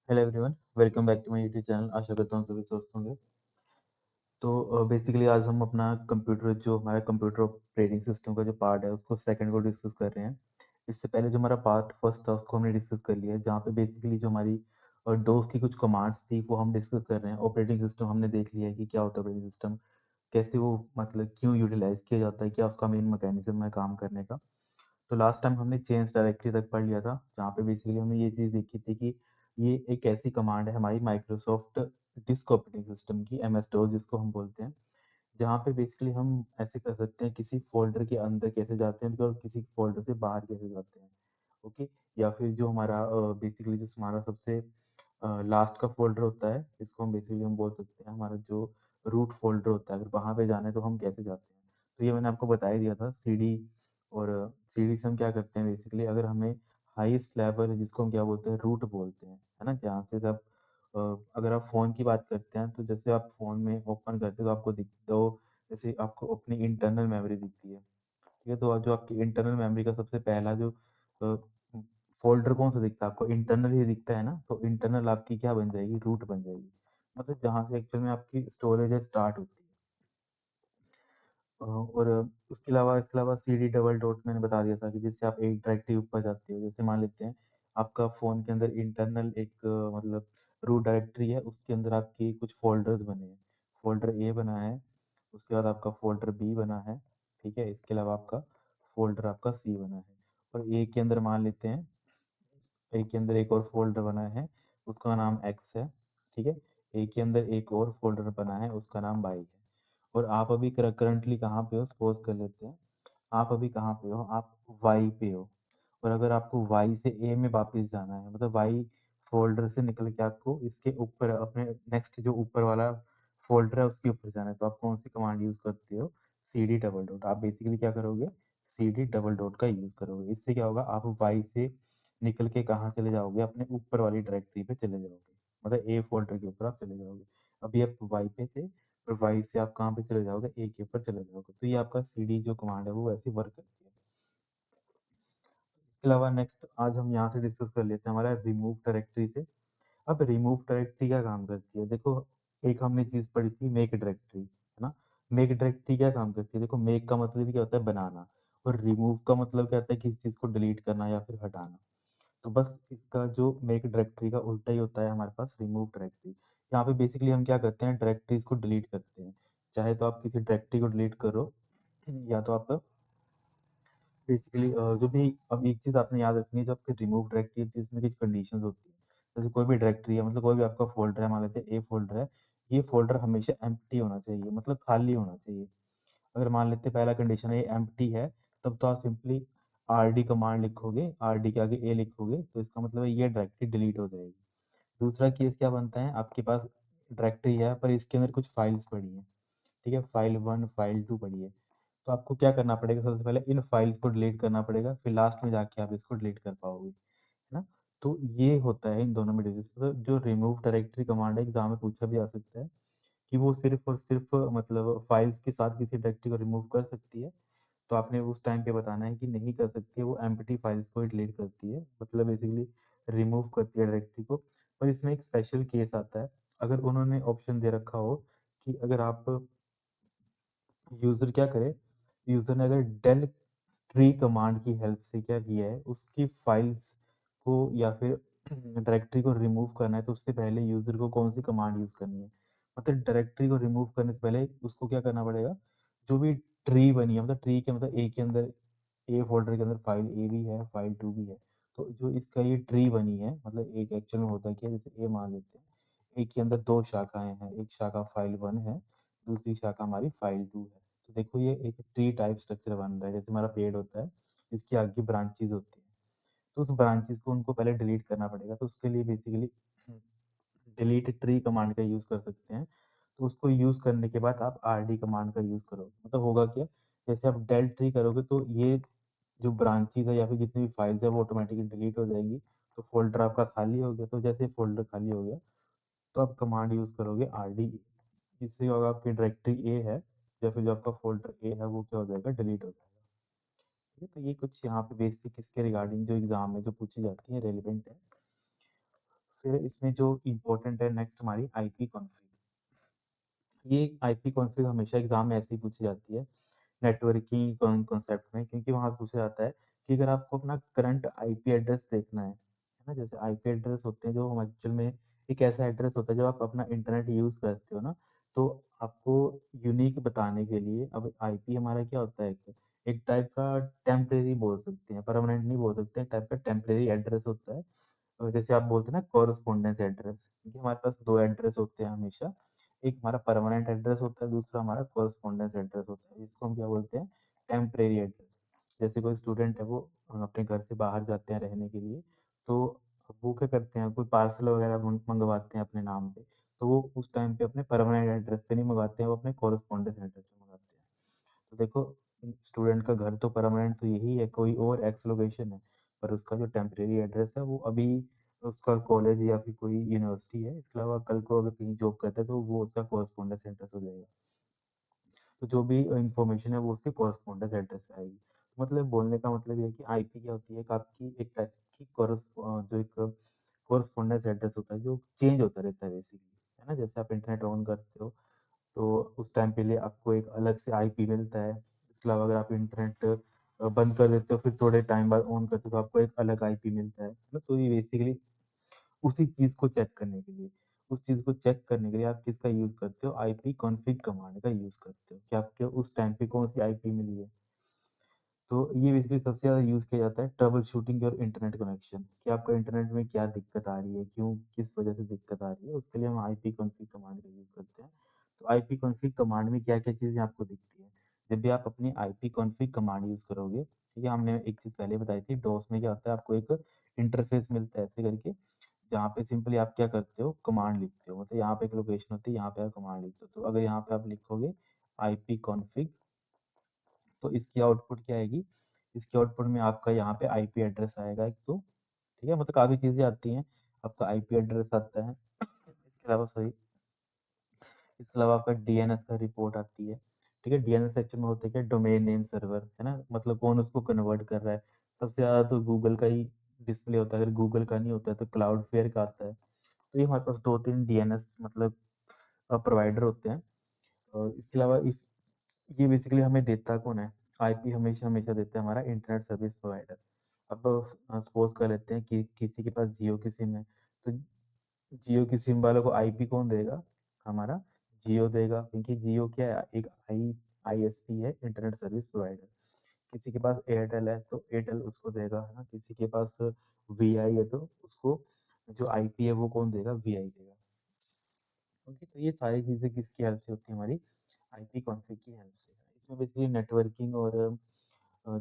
Hello everyone, welcome back to my YouTube channel. आशा करता हूँ सभी स्वस्थ होंगे। तो बेसिकली आज हम अपना कंप्यूटर, जो हमारा कंप्यूटर ऑपरेटिंग सिस्टम का जो पार्ट है, उसको सेकंड को डिस्कस कर रहे हैं। इससे पहले जो हमारा पार्ट फर्स्ट था उसको हमने डिस्कस कर लिया है, जहाँ पे बेसिकली जो हमारी डोस की कुछ कमांड्स थी वो हम डिस्कस कर रहे हैं। ऑपरेटिंग सिस्टम हमने देख लिया है कि क्या होता है ऑपरेटिंग सिस्टम, कैसे वो मतलब क्यों यूटिलाइज किया जाता है, क्या उसका मेन मैकेनिज्म है काम करने का। तो लास्ट टाइम हमने चेंज डायरेक्टरी तक पढ़ लिया था, जहाँ पे बेसिकली हमने ये चीज़ देखी थी कि ये एक ऐसी कमांड है हमारी माइक्रोसॉफ्ट डिस्क ऑपरेटिंग सिस्टम की, एम एस डॉस जिसको हम बोलते हैं। जहाँ पे बेसिकली हम ऐसे कर सकते हैं, किसी फोल्डर के अंदर कैसे जाते हैं और किसी फोल्डर से बाहर कैसे जाते हैं। ओके। या फिर जो हमारा बेसिकली जो हमारा सबसे लास्ट का फोल्डर होता है, जिसको हम बेसिकली हम बोल सकते हैं हमारा जो रूट फोल्डर होता है, अगर वहाँ पे जाना है तो हम कैसे जाते हैं। तो ये मैंने आपको बता ही दिया था सीडी। और सीडी से हम क्या करते हैं बेसिकली, अगर हमें हाईएस्ट लेवल जिसको हम क्या बोलते हैं, रूट बोलते हैं, है ना, जहाँ से जब अगर आप फ़ोन की बात करते हैं तो जैसे आप फ़ोन में ओपन करते हो तो आपको दिखता हो, जैसे आपको अपनी इंटरनल मेमोरी दिखती है। ठीक है, तो जो आपकी इंटरनल मेमोरी का सबसे पहला जो फोल्डर कौन सा दिखता है आपको, इंटरनल ही दिखता है ना। तो इंटरनल आपकी क्या बन जाएगी, रूट बन जाएगी। मतलब जहाँ से एक्चुअल में आपकी स्टोरेज है स्टार्ट होती है। और इसके अलावा सी डी डबल डॉट मैंने बता दिया था कि जिससे आप एक डायरेक्टरी ऊपर जाते हो। जैसे मान लेते हैं आपका फ़ोन के अंदर इंटरनल एक मतलब रूट डायरेक्टरी है, उसके अंदर आपकी कुछ फ़ोल्डर्स बने हैं। फ़ोल्डर ए बना है, उसके बाद आपका फ़ोल्डर बी बना है, ठीक है, इसके अलावा आपका फ़ोल्डर आपका सी बना है। और ए के अंदर मान लेते हैं, ए के अंदर एक और फ़ोल्डर बना है, उसका नाम एक्स है, ठीक है। ए के अंदर एक और फ़ोल्डर बना है, उसका नाम वाई है। और आप अभी करंटली कहाँ पे हो, सपोज कर लेते हैं आप अभी कहाँ पे हो, आप वाई पे हो। और अगर आपको वाई से ए में वापस जाना है, मतलब वाई फोल्डर से निकल के आपको इसके ऊपर अपने नेक्स्ट जो ऊपर वाला फोल्डर है उसके ऊपर जाना है, तो आप कौन सी कमांड यूज करते हो, सी डी डबल डॉट। आप बेसिकली क्या करोगे, सी डी डबल डॉट का यूज करोगे। इससे क्या होगा, आप वाई से निकल के कहाँ चले जाओगे, अपने ऊपर वाली डायरेक्टरी पे चले जाओगे, मतलब ए फोल्डर के ऊपर आप चले जाओगे। अभी आप वाई पे थे, और वाई से आप कहाँ पे चले जाओगे, ए के ऊपर चले जाओगे। तो ये आपका सी डी जो कमांड है वो ऐसे वर्क करती है। इसके अलावा नेक्स्ट आज हम यहाँ से डिस्कस कर लेते हैं हमारा रिमूव डायरेक्टरी से। अब रिमूव डायरेक्टरी क्या काम करती है, देखो, एक हमने चीज पढ़ी थी मेक डायरेक्टरी, है ना। मेक डायरेक्टरी क्या काम करती है, देखो, मेक का मतलब ही क्या होता है, बनाना। और रिमूव का मतलब क्या होता है, किसी चीज को डिलीट करना या फिर हटाना। तो बस इसका जो मेक डायरेक्टरी का उल्टा ही होता है हमारे पास रिमूव डायरेक्टरी। यहाँ पे बेसिकली हम क्या करते हैं, डायरेक्टरीज को डिलीट करते हैं। चाहे तो आप किसी डायरेक्टरी को डिलीट करो, या तो आप बेसिकली जो भी, अब एक चीज आपने याद रखनी है, जब आपकी रिमूव डायरेक्टरी है इसमें कुछ कंडीशन होती है। जैसे कोई भी डायरेक्टरी है, मतलब कोई भी आपका फोल्डर है, मान लेते हैं ए फोल्डर है, ये फोल्डर हमेशा एम्प्टी होना चाहिए, मतलब खाली होना चाहिए। अगर मान लेते हैं पहला कंडीशन है ये एम्प्टी है, तब तो आप सिंपली आर डी कमांड लिखोगे, आर डी के आगे ए लिखोगे, तो इसका मतलब है ये डायरेक्टरी डिलीट हो जाएगी। दूसरा केस क्या बनता है, आपके पास डायरेक्टरी है पर इसके अंदर कुछ फाइल्स पड़ी हैं, ठीक है, फाइल वन फाइल टू पड़ी है। तो आपको क्या करना पड़ेगा, सबसे पहले इन फाइल्स को डिलीट करना पड़ेगा, फिर लास्ट में जाके आप इसको डिलीट कर पाओगे, है ना। तो ये होता है इन दोनों में डिफरेंस। तो जो रिमूव डायरेक्टरी कमांड है, एग्जाम में पूछा भी आ सकता है कि वो सिर्फ और सिर्फ मतलब फाइल्स के साथ किसी डायरेक्टरी को रिमूव कर सकती है। तो आपने उस टाइम पे बताना है कि नहीं कर सकती है, वो एम्प्टी फाइल्स को डिलीट करती है, मतलब बेसिकली रिमूव करती है डायरेक्टरी को। पर इसमें एक स्पेशल केस आता है, अगर उन्होंने ऑप्शन दे रखा हो कि अगर आप, यूजर क्या करे, यूजर ने अगर डेल ट्री कमांड की हेल्प से क्या किया है, उसकी फाइल्स को या फिर डायरेक्टरी को रिमूव करना है, तो उससे पहले यूजर को कौन सी कमांड यूज करनी है, मतलब डायरेक्टरी को रिमूव करने से पहले उसको क्या करना पड़ेगा, जो भी ट्री बनी है, मतलब ट्री के मतलब ए के अंदर, ए फोल्डर के अंदर फाइल ए भी है फाइल टू भी है। तो जो इसका ये ट्री बनी है, मतलब एक एक्चुअल में होता क्या है, जैसे ए मान लेते हैं, ए के अंदर दो शाखाएं हैं, एक शाखा फाइल वन है, दूसरी शाखा हमारी फाइल टू है। तो देखो ये एक ट्री टाइप स्ट्रक्चर बन रहा है, जैसे हमारा पेड़ होता है, इसकी आगे ब्रांचेज होती है। तो उस ब्रांचेज को उनको पहले डिलीट करना पड़ेगा, तो उसके लिए बेसिकली डिलीट ट्री कमांड का यूज कर सकते हैं। तो उसको यूज करने के बाद आप आर डी कमांड का यूज करोगे, मतलब होगा क्या, जैसे आप डेल ट्री करोगे तो ये जो ब्रांचेज है या फिर जितनी भी फाइल्स है वो ऑटोमेटिकली डिलीट हो जाएंगी। तो फोल्डर आपका खाली हो गया, तो जैसे फोल्डर खाली हो गया तो आप कमांड यूज करोगे आर डी। इससे होगा आपकी डायरेक्टरी ए है या फिर जो आपका फोल्डर ए है वो क्या हो जाएगा, डिलीट हो जाएगा। ठीक है, तो ये कुछ यहाँ पे बेसिक इसके रिगार्डिंग जो एग्जाम में जो पूछी जाती है रेलिवेंट है। फिर इसमें जो इम्पोर्टेंट है नेक्स्ट हमारी आईपी कॉन्फ़िग। ये आईपी कॉन्फ़िग हमेशा एग्जाम में ऐसे ही पूछी जाती है नेटवर्किंग कॉन्सेप्ट में, क्योंकि वहाँ पूछा जाता है कि अगर आपको अपना करंट आईपी एड्रेस देखना है ना, जैसे आईपी एड्रेस होते हैं जो हम एक्चुअल में एक ऐसा एड्रेस होता है जब आप अपना इंटरनेट यूज़ करते हो ना, तो आपको यूनिक बताने के लिए अब आईपी हमारा क्या होता है, एक टाइप का टेम्परेरी बोल सकते हैं, परमानेंट नहीं बोल सकते, एक टाइप का टेम्परेरी एड्रेस होता है। जैसे आप बोलते हैं ना कॉरस्पॉन्डेंस एड्रेस, क्योंकि हमारे पास दो एड्रेस होते हैं हमेशा, एक हमारा परमानेंट एड्रेस होता है, दूसरा हमारा कॉरस्पॉन्डेंस एड्रेस होता है, जिसको हम क्या बोलते हैं, टेम्परेरी एड्रेस। जैसे कोई स्टूडेंट है वो अपने घर से बाहर जाते हैं रहने के लिए, तो वो क्या करते हैं, कोई पार्सल वगैरह मंगवाते हैं अपने नाम पे, तो वो उस टाइम पे अपने परमानेंट एड्रेस पे नहीं मंगवाते हैं, वो अपने कॉरस्पॉन्डेंस एड्रेस पे मंगवाते हैं। तो देखो, स्टूडेंट का घर तो परमानेंट तो यही है, कोई और एक्स लोकेशन है, पर उसका जो टेम्परेरी एड्रेस है वो अभी उसका कॉलेज या फिर कोई यूनिवर्सिटी है। इसके अलावा कल को अगर कहीं जॉब करता है तो वो उसका कॉरस्पॉन्डेंस एड्रेस हो जाएगा। तो जो भी इंफॉर्मेशन है वो उसके कॉरस्पॉन्डेंस एड्रेस पे आएगी। तो मतलब बोलने का मतलब ये है कि आईपी क्या होती है, एक आपकी एक टाइप की जो एक कॉरस्पॉन्डेंस एड्रेस होता है जो चेंज होता रहता है बेसिकली, है ना। जैसे आप इंटरनेट ऑन करते हो तो उस टाइम के लिए आपको एक अलग से आईपी मिलता है। इसके अलावा अगर आप इंटरनेट बंद कर देते हो फिर थोड़े टाइम बाद ऑन करते हो तो आपको एक अलग आईपी मिलता है ना। तो ये बेसिकली उसी चीज को चेक करने के लिए, उस चीज को चेक करने के लिए आप किसका यूज करते हो, आईपी कॉन्फ़िग कमांड का यूज करते हो कि आपके उस टाइम पे कौन सी आईपी मिली है। तो ये बेसिकली सबसे ज़्यादा यूज़ किया जाता है ट्रबल शूटिंग और इंटरनेट कनेक्शन, कि आपका इंटरनेट में क्या दिक्कत आ रही है, क्यों, किस वजह से दिक्कत आ रही है, उसके लिए हम आईपी कॉन्फ़िग कमांड का यूज़ करते हैं। तो आईपी कॉन्फ़िग कमांड में क्या-क्या चीज़ें आपको दिखती हैं? जब भी आप अपनी आईपी कॉन्फ़िग कमांड यूज़ करोगे, ठीक है, हमने एक चीज़ पहले बताई थी, डोस में क्या होता है, आपको एक इंटरफ़ेस मिलता है ऐसे करके, जहाँ पे सिंपली आप क्या करते हो, कमांड लिखते हो। मतलब यहाँ पे एक लोकेशन होती है, यहाँ पे आप कमांड लिखते हो। तो अगर यहाँ पे आप लिखोगे आईपी कॉन्फ़िग, तो इसकी आउटपुट क्या आएगी, इसकी आउटपुट में आपका यहाँ पे आईपी एड्रेस आएगा एक तो, ठीक है, मतलब काफ़ी चीज़ें आती हैं। आपका आईपी एड्रेस आता है, इसके अलावा सॉरी, इसके अलावा आपका डीएनएस का रिपोर्ट आती है, ठीक है। डीएनएस एक्चुअल में होता है क्या, डोमेन नेम सर्वर, है ना, मतलब कौन उसको कन्वर्ट कर रहा है। सबसे ज़्यादा तो गूगल का ही डिस्प्ले होता है, अगर गूगल का नहीं होता है तो क्लाउडफेयर का आता है। तो ये हमारे पास 2-3 डीएनएस मतलब प्रोवाइडर होते हैं। और इसके अलावा इस ये बेसिकली हमें देता कौन है, आईपी हमेशा हमेशा देता है हमारा इंटरनेट सर्विस प्रोवाइडर। अब सपोज कर लेते हैं कि किसी के पास जियो की सिम है, तो जियो की सिम वालों को आईपी कौन देगा, हमारा जियो देगा, क्योंकि जियो क्या है, एक आईएसपी है, इंटरनेट सर्विस प्रोवाइडर। किसी के पास एयरटेल है तो एयरटेल उसको देगा, है ना। किसी के पास वीआई है तो उसको जो आईपी है वो कौन देगा, वीआई देगा। ओके, तो ये सारी चीज़ें किसकी हेल्प से होती है, हमारी आईपी कॉन्फ़िग की हेल्प से। इसमें बेसिकली नेटवर्किंग और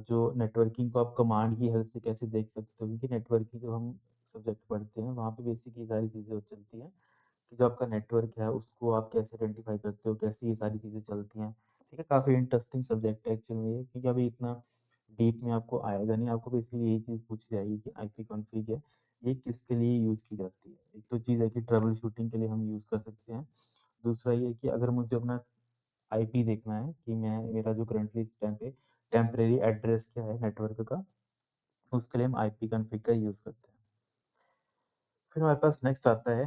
जो नेटवर्किंग को आप कमांड की हेल्प से कैसे देख सकते हो, क्योंकि नेटवर्किंग जब हम सब्जेक्ट पढ़ते हैं वहाँ पे बेसिक ये सारी चीज़ें चलती हैं कि जो आपका नेटवर्क है उसको आप कैसे आइडेंटिफाई करते हो, कैसे ये सारी चीज़ें चलती हैं। ठीक है, काफ़ी इंटरेस्टिंग सब्जेक्ट है एक्चुअली ये, क्योंकि अभी इतना डीप में आपको आएगा नहीं, आपको बेसिकली यही चीज़ पूछी जाएगी कि आईपी कॉन्फ़िग है, ये किसके लिए यूज़ की जाती है। एक तो चीज़ है कि ट्रबल शूटिंग के लिए हम यूज़ कर सकते हैं। दूसरा ये है कि अगर मुझे अपना आईपी देखना है कि मैं मेरा जो करंटली इस टाइम पे टेम्परेरी एड्रेस क्या है नेटवर्क का, उसके लिए हम आईपी कॉन्फ़िग का यूज़ करते हैं। फिर हमारे पास नेक्स्ट आता है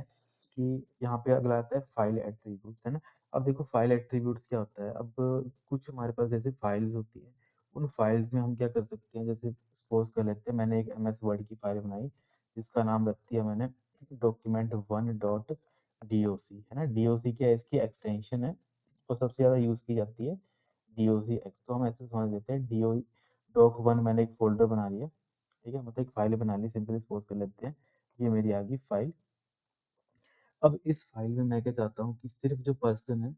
कि यहाँ पे अगला आता है फाइल एट्रीब्यूट्स, है ना। अब देखो फाइल एट्रीब्यूट्स क्या होता है, अब कुछ हमारे पास जैसे फाइल्स होती है, उन फाइल्स में हम क्या कर सकते हैं, जैसे सपोज कर लेते हैं मैंने एक एमएस वर्ड की फाइल बनाई जिसका नाम रख दिया मैंने document1.doc, है ना। डीओसी क्या है, इसकी एक्सटेंशन है, तो सबसे ज़्यादा यूज़ की जाती है डीओसी एक्स। तो हम ऐसे समझ लेते हैं डी डॉक वन, मैंने एक फोल्डर बना लिया, ठीक है, मतलब एक फाइल बना ली, सिंपली सपोज कर लेते हैं ये मेरी आ गई फाइल। अब इस फाइल में मैं क्या चाहता हूँ कि सिर्फ जो पर्सन है,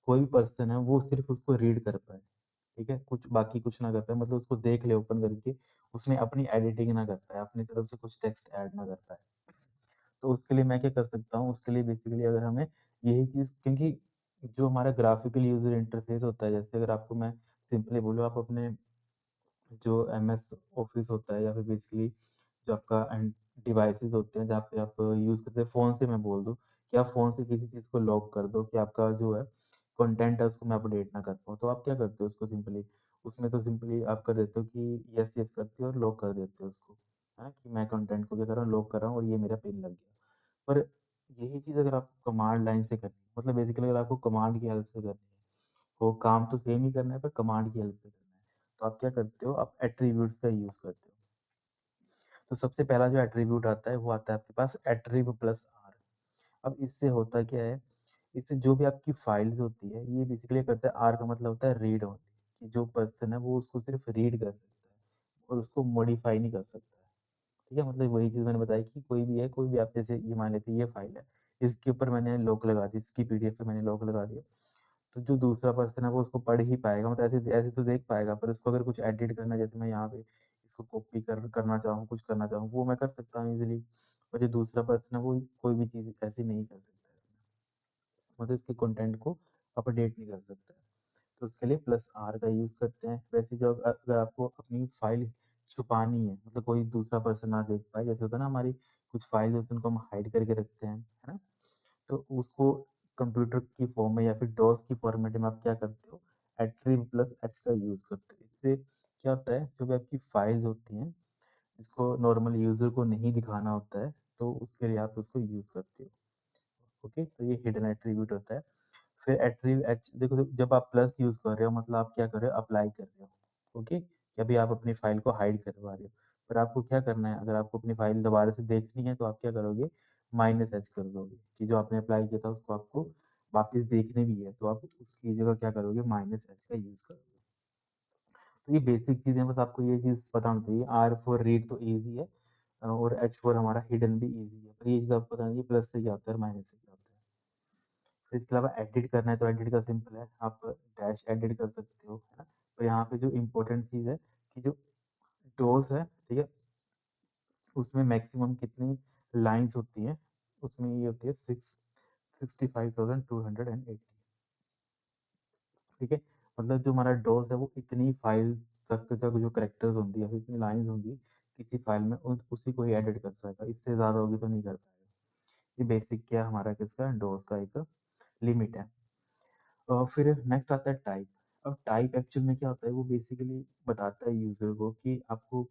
कोई भी पर्सन है वो सिर्फ उसको रीड कर पाए, ठीक है, कुछ बाकी कुछ ना कर पाए, मतलब उसको देख ले ओपन करके, उसमें अपनी एडिटिंग ना कर पाए, अपनी तरफ से कुछ टेक्स्ट ऐड ना कर पाए। तो उसके लिए मैं क्या कर सकता हूँ, उसके लिए बेसिकली अगर हमें यही चीज़, क्योंकि जो हमारा ग्राफिकल यूजर इंटरफेस होता है, जैसे अगर आपको मैं सिंपली बोलूँ, आप अपने जो एमएस ऑफिस होता है या फिर बेसिकली जो आपका डिवाइसेस होते हैं जहाँ पे आप यूज़ करते हैं, फ़ोन से मैं बोल दूँ कि आप फ़ोन से किसी चीज़ को लॉक कर दो कि आपका जो है कंटेंट है उसको मैं अपडेट ना कर पाऊँ, तो आप क्या करते हो उसको सिंपली, उसमें तो सिंपली आप कर देते हो कि यस यस करते हो और लॉक कर देते हो उसको, है ना, कि मैं कंटेंट को क्या कर रहा हूँ, लॉक कर रहा हूँ और ये मेरा पिन लग गया। पर यही चीज़ अगर आपको कमांड लाइन से करनी है, मतलब बेसिकली अगर आपको कमांड की हेल्प से करनी है, वो काम तो सेम ही करना है पर कमांड की हेल्प से करना है, तो आप क्या करते हो, आप एट्रीब्यूट्स का यूज़ करते हो। तो सबसे पहला जो एट्रीब्यूट आता है वो आता है आपके पास एट्रीब प्लस आर। अब इससे होता क्या है, इससे जो भी आपकी फाइल्स होती है ये बेसिकली करता है, आर का मतलब होता है रीड ओनली, कि जो पर्सन है वो उसको सिर्फ रीड कर सकता है और उसको मॉडिफाई नहीं कर सकता है। ठीक है, मतलब वही चीज़ मैंने बताई कि कोई भी है, कोई भी आप जैसे ये मान लेते हैं ये फाइल है, इसके ऊपर मैंने लॉक लगा दी, इसकी पीडीएफ पे मैंने लॉक लगा दिया, तो जो दूसरा पर्सन है वो उसको पढ़ ही पाएगा, मतलब ऐसे ऐसे तो देख पाएगा, पर उसको अगर कुछ एडिट करना है, जैसे मैं यहाँ पे इसको कॉपी करना चाहूँ, कुछ करना चाहूँ, वो मैं कर सकता हूँ इजीली। और जो दूसरा पर्सन है वो कोई भी चीज़ ऐसी नहीं कर सकता इसमें, मतलब इसके कंटेंट को अपडेट नहीं कर सकता है। तो उसके लिए प्लस आर का यूज़ करते हैं। वैसे जो अगर आपको अपनी फाइल छुपानी है, मतलब कोई दूसरा पर्सन ना देख पाए, जैसे होता है ना हमारी कुछ फाइल होती है उनको हम हाइड करके रखते हैं, है ना, तो उसको कंप्यूटर की फॉर्म में या फिर डॉस की फॉर्मेट में आप क्या करते हो, एट्रीब प्लस एच का यूज़ करते हो। इससे क्या होता है, जो भी आपकी फाइल्स होती हैं जिसको नॉर्मल यूज़र को नहीं दिखाना होता है, तो उसके लिए आप उसको यूज़ करते हो। ओके, तो ये हिडन एट्रीब्यूट होता है। फिर एट्रीब्यूट एच, देखो जब आप प्लस यूज कर रहे हो मतलब आप क्या कर रहे हो, अप्लाई कर रहे हो। ओके, अभी आप अपनी फाइल को हाइड करवा रहे हो, पर आपको क्या करना है, अगर आपको अपनी फाइल दोबारा से देखनी है तो आप क्या करोगे, माइनस एच कर दोगे, कि जो आपने अप्लाई किया था उसको आपको वापस देखने भी है, तो आप उसकी जगह क्या करोगे, माइनस एच का यूज करोगे। तो ये बेसिक चीजें, बस आपको ये चीज पता होनी चाहिए। आर फॉर रीड तो ईजी है, और एच फॉर हमारा हिडन भी ईजी है, पर ये चीज आपको पता नहीं प्लस से क्या होता है, माइनस से क्या होता है। फिर इसके अलावा एडिट करना है तो एडिट का सिंपल है, आप डैश एडिट कर सकते हो, है ना। तो यहाँ पे जो इम्पोर्टेंट चीज़ है कि जो डोज है, ठीक है, उसमें मैक्सिमम कितनी लाइंस होती हैं, उसमें ये होती है 65,280। ठीक है, मतलब जो हमारा डोज है वो इतनी फाइल तक जो करेक्टर्स होंगी या फिर इतनी लाइंस होंगी किसी फाइल में, उसी को ही एडिट कर पाएगा, इससे ज़्यादा होगी तो नहीं कर पाएगा। ये बेसिक क्या हमारा किसका डोज का एक लिमिट है। फिर नेक्स्ट आता है टाइप। अब टाइप एक्चुअल में क्या होता है, वो बेसिकली बताता है यूजर को कि आपको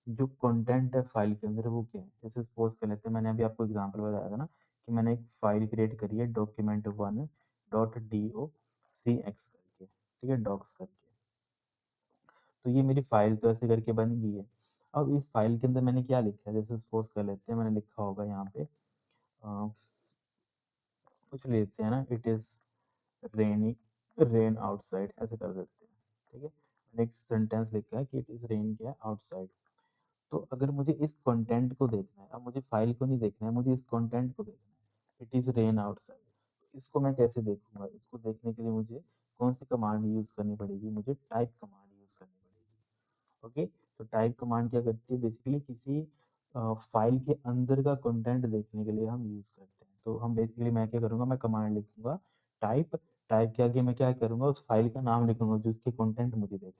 जो कंटेंट है फाइल के अंदर वो क्या है। जैसे सपोज कर लेते हैं, मैंने अभी आपको एग्जांपल बताया था ना कि मैंने एक फाइल क्रिएट करी है document1.docx करके, ठीक है, डॉक्स करके। तो ये मेरी फाइल तो ऐसे करके बन गई है। अब इस फाइल के अंदर मैंने क्या लिखा है, जैसे सपोज कर लेते हैं मैंने लिखा होगा यहाँ पे कुछ लेते हैं ना, it is rainy rain outside, ऐसे कर देते हैं। ठीक है, मैंने एक सेंटेंस लिखा है कि इट इज रेन क्या आउटसाइड। तो अगर मुझे इस कंटेंट को देखना है, अब मुझे फाइल को नहीं देखना है, मुझे इस कंटेंट को देखना है, इट इज रेन आउटसाइड। इसको मैं कैसे देखूंगा, इसको देखने के लिए मुझे कौन सी कमांड यूज करनी पड़ेगी, मुझे टाइप कमांड यूज करनी पड़ेगी। ओके, तो टाइप कमांड क्या करती है, बेसिकली किसी फाइल के अंदर का कंटेंट देखने के लिए हम यूज करते हैं। तो हम बेसिकली मैं क्या करूंगा, मैं कमांड लिखूंगा टाइप, टाइप के आगे मैं क्या करूंगा, उस फाइल का नाम लिखूंगा जो उसके कंटेंट मुझे देखने हैं।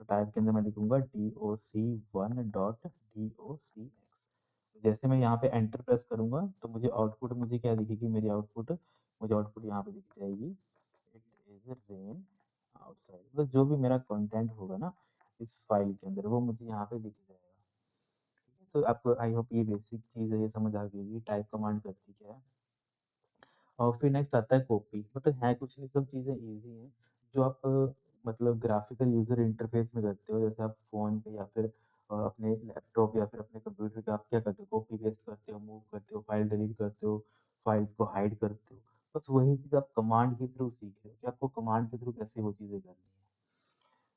तो टाइप के अंदर मैं लिखूंगा doc1.docx। जैसे मैं यहाँ पे एंटर प्रेस करूंगा तो मुझे आउटपुट, मुझे क्या दिखेगी, मेरी आउटपुट, मुझे आउटपुट यहाँ पे दिख जाएगी, इट इज रेन आउटसाइड। मतलब जो भी मेरा कंटेंट होगा ना इस फाइल के अंदर वो मुझे यहाँ पे दिख जाएगा। तो आपको आई होप ये बेसिक चीज़ है, ये समझ आ गई होगी टाइप कमांड करती क्या है। और फिर नेक्स्ट आता है कॉपी, मतलब है कुछ नहीं, सब चीज़ें इजी हैं जो आप मतलब ग्राफिकल यूजर इंटरफेस में करते हो, जैसे आप फोन पे या फिर अपने लैपटॉप या फिर अपने कंप्यूटर पे आप क्या करते हो, कॉपी पेस्ट करते हो, मूव करते हो, फाइल डिलीट करते हो, फाइल्स को हाइड करते हो। बस वही चीज़ आप कमांड के थ्रू सीख रहे हो कि आपको कमांड के थ्रू कैसे वो चीज़ें करनी है।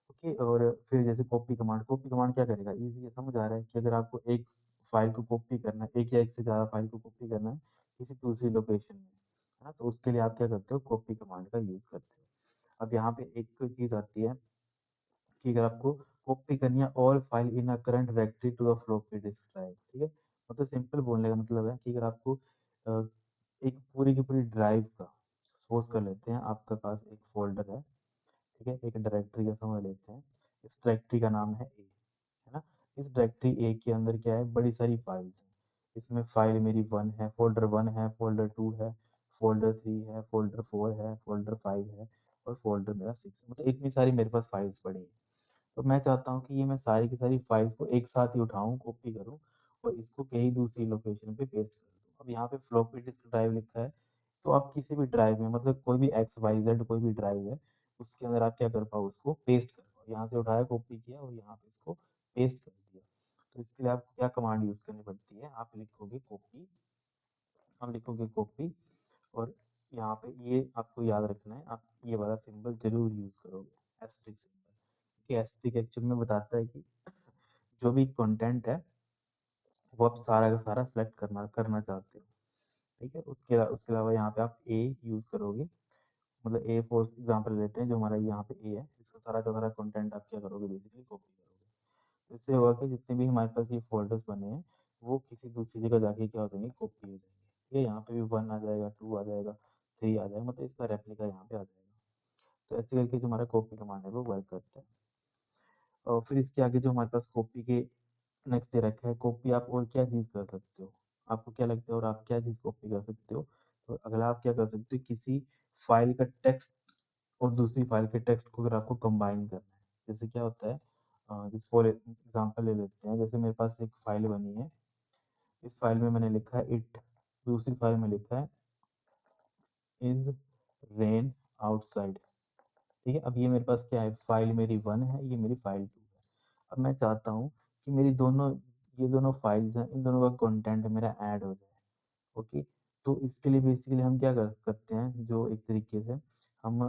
ओके, और फिर जैसे कॉपी कमांड, कॉपी कमांड क्या करेगा, इजी है, समझ आ रहा है कि अगर आपको एक फाइल को कॉपी करना है, एक या एक से ज़्यादा फाइल को कॉपी करना है किसी दूसरी लोकेशन में, है ना, तो उसके लिए आप क्या करते हो, कॉपी कमांड का यूज़ करते हो। अब यहाँ पे एक चीज़ आती है कि अगर आपको कॉपी करनी है all file in a current directory to the floppy disk drive, ठीक है, मतलब सिंपल बोलने का मतलब है कि अगर आपको अ, एक पूरी की पूरी ड्राइव का, सपोज कर लेते हैं आपके पास एक फोल्डर है, ठीक है, एक डायरेक्टरी का समझ लेते हैं, इस डायरेक्टरी का नाम है ए, है ना। इस डायरेक्टरी ए के अंदर क्या है, बड़ी सारी फाइल्स हैं। इसमें फाइल मेरी वन है, फोल्डर वन है, फोल्डर टू है, फोल्डर थ्री है, फोल्डर फोर है, फोल्डर फाइव है, और फोल्डर मेरा सिक्स है, मतलब इतनी सारी मेरे पास फाइल्स पड़ी हैं। तो मैं चाहता हूँ कि ये मैं सारी की सारी फाइल्स को एक साथ ही उठाऊँ, कॉपी करूँ और इसको कहीं दूसरी लोकेशन पे पेस्ट कर दूँ। अब यहाँ पे फ्लॉपी डिस्क ड्राइव लिखा है, तो आप किसी भी ड्राइव में, मतलब कोई भी एक्स वाई जेड कोई भी ड्राइव है, उसके अंदर आप क्या कर पाओ, उसको पेस्ट कर पाओ। यहाँ से उठाया, कॉपी किया और यहाँ पे इसको पेस्ट कर दिया। तो इसके लिए आपको क्या कमांड यूज करनी पड़ती है, आप लिखोगे कॉपी, हम लिखोगे कॉपी, और यहाँ पे ये आपको याद रखना है, आप ये वाला सिंबल जरूर यूज करोगे, एस्ट्रिक सिंबल, क्योंकि एस्ट्रिक एक्चुअल में बताता है कि जो भी कंटेंट है वो आप सारा का सारा सेलेक्ट करना करना चाहते हो। ठीक है, उसके अलावा यहाँ पे आप ए यूज करोगे, मतलब ए फॉर एग्जाम्पल लेते हैं, जो हमारा यहाँ पे ए है, इसका सारा का सारा कंटेंट आप क्या करोगे, बेसिकली कॉपी करोगे। तो इससे होगा कि जितने भी हमारे पास ये फोल्डर्स बने हैं, वो किसी दूसरी जगह जाके क्या हो जाएंगे, कॉपी हो जाएंगे। ये यहाँ पे भी 1 आ जाएगा, 2 आ जाएगा, 3 आ जाएगा, मतलब इसका रेप्लिका यहाँ पे आ जाएगा। तो ऐसे करके जो हमारा कॉपी कमांड है वो वर्क करता है। और फिर इसके आगे जो हमारे पास कॉपी के नेक्स्ट दे रखा है, कॉपी आप और क्या चीज़ कर सकते हो, आपको क्या लगता है और आप क्या चीज़ कॉपी कर सकते हो। तो अगला आप क्या कर सकते हो, किसी फाइल का टेक्स्ट और दूसरी फाइल के टेक्स्ट को अगर आपको कंबाइन करना है, जैसे क्या होता है, जिस फॉर एग्जांपल ले लेते हैं, जैसे मेरे पास एक फाइल बनी है, इस फाइल में मैंने लिखा है इट, दूसरी फाइल में लिखा है इज रेन आउटसाइड। ठीक है, अब ये मेरे पास क्या है, फाइल मेरी 1 है, ये मेरी फाइल 2 है। अब मैं चाहता हूँ कि मेरी दोनों, ये दोनों फाइल्स हैं, इन दोनों का कंटेंट मेरा ऐड हो जाए। ओके, तो इसके लिए बेसिकली हम क्या कर करते हैं, जो एक तरीके से हम